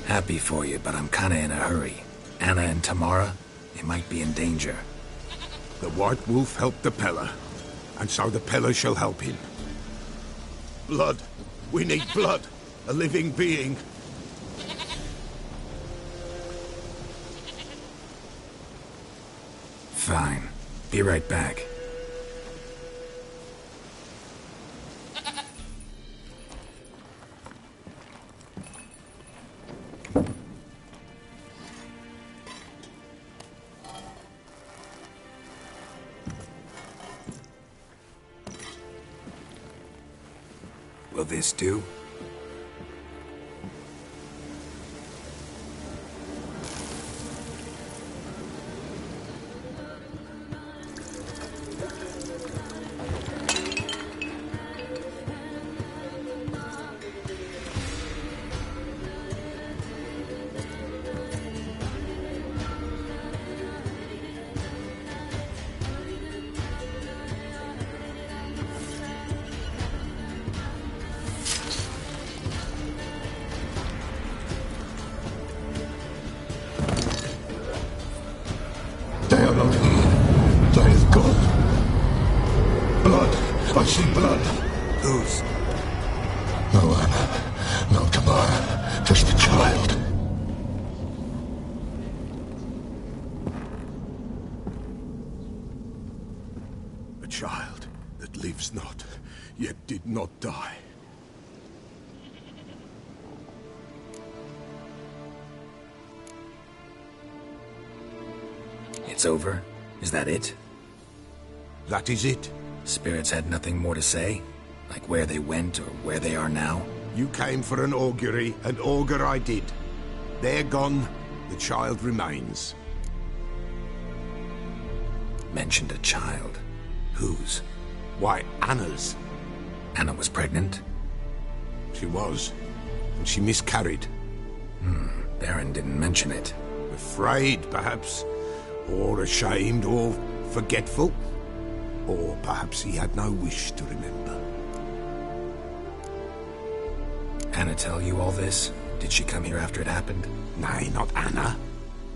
Happy for you, but I'm kinda in a hurry. Anna and Tamara, they might be in danger. The White Wolf helped the Peller, and so the Peller shall help him. Blood. We need blood. A living being. Fine. Be right back. Will this do? They are not here. There is God. Blood. I see blood. Whose? No Anna. No Tamara. Just the child. A child that lives not, yet did not die. It's over? Is that it? That is it. Spirits had nothing more to say? Like where they went or where they are now? You came for an augury, and augur I did. They're gone, the child remains. mentioned a child. Whose? Why, Anna's. Anna was pregnant? She was. And she miscarried. Baron didn't mention it. Afraid, perhaps. Or ashamed, or forgetful. Or perhaps he had no wish to remember. Anna tell you all this? Did she come here after it happened? Nay, not Anna.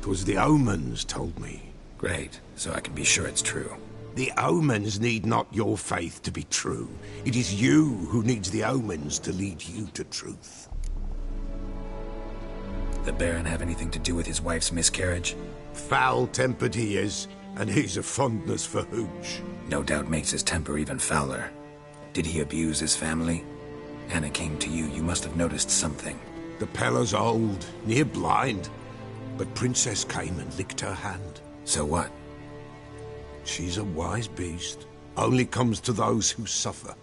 'Twas the omens told me. Great, so I can be sure it's true. The omens need not your faith to be true. It is you who needs the omens to lead you to truth. The Baron have anything to do with his wife's miscarriage? Foul-tempered he is, and he's a fondness for hooch. No doubt makes his temper even fouler. Did he abuse his family? Anna came to you, you must have noticed something. The Pella's old, near blind, but Princess came and licked her hand. So what? She's a wise beast. Only comes to those who suffer.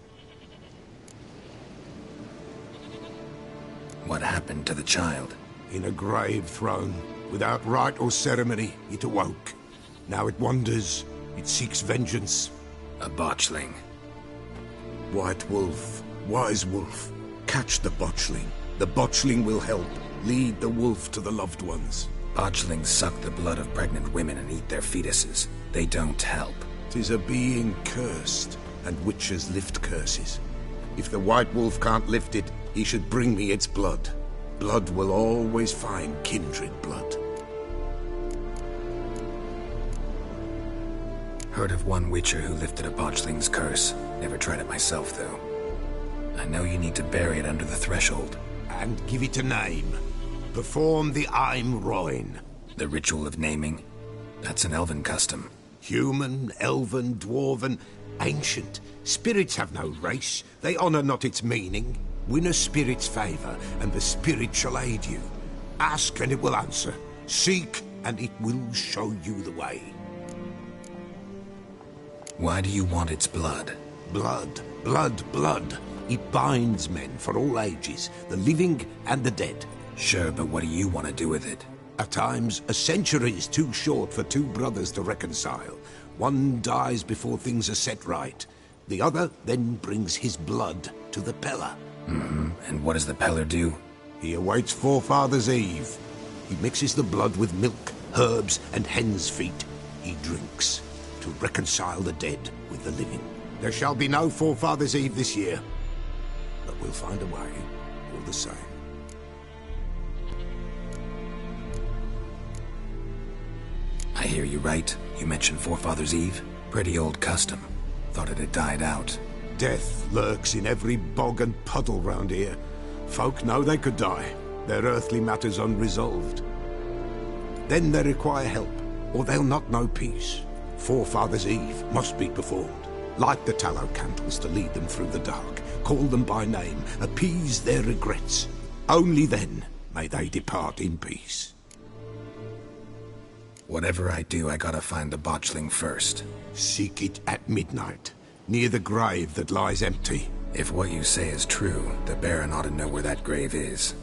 What happened to the child? In a grave thrown, without rite or ceremony, it awoke. Now it wanders, it seeks vengeance. A botchling. White wolf, wise wolf, catch the botchling. The botchling will help, lead the wolf to the loved ones. Botchlings suck the blood of pregnant women and eat their fetuses. They don't help. 'Tis a being cursed, and witches lift curses. If the white wolf can't lift it, he should bring me its blood. Blood will always find kindred blood. Heard of one witcher who lifted a botchling's curse. Never tried it myself, though. I know you need to bury it under the threshold. And give it a name. Perform the Aim Roin. The ritual of naming? That's an elven custom. Human, elven, dwarven, ancient. Spirits have no race. They honour not its meaning. Win a spirit's favour, and the spirit shall aid you. Ask, and it will answer. Seek, and it will show you the way. Why do you want its blood? Blood, blood, blood. It binds men for all ages, the living and the dead. Sure, but what do you want to do with it? At times, a century is too short for two brothers to reconcile. One dies before things are set right. The other then brings his blood to the Pella. And what does the Peller do? He awaits Forefathers' Eve. He mixes the blood with milk, herbs, and hen's feet. He drinks to reconcile the dead with the living. There shall be no Forefathers' Eve this year, but we'll find a way, all the same. I hear you right. You mentioned Forefathers' Eve? Pretty old custom. Thought it had died out. Death lurks in every bog and puddle round here. Folk know they could die, their earthly matters unresolved. Then they require help, or they'll not know peace. Forefathers' Eve must be performed. Light the tallow candles to lead them through the dark. Call them by name, appease their regrets. Only then may they depart in peace. Whatever I do, I gotta find the botchling first. Seek it at midnight, near the grave that lies empty. If what you say is true, the Baron ought to know where that grave is.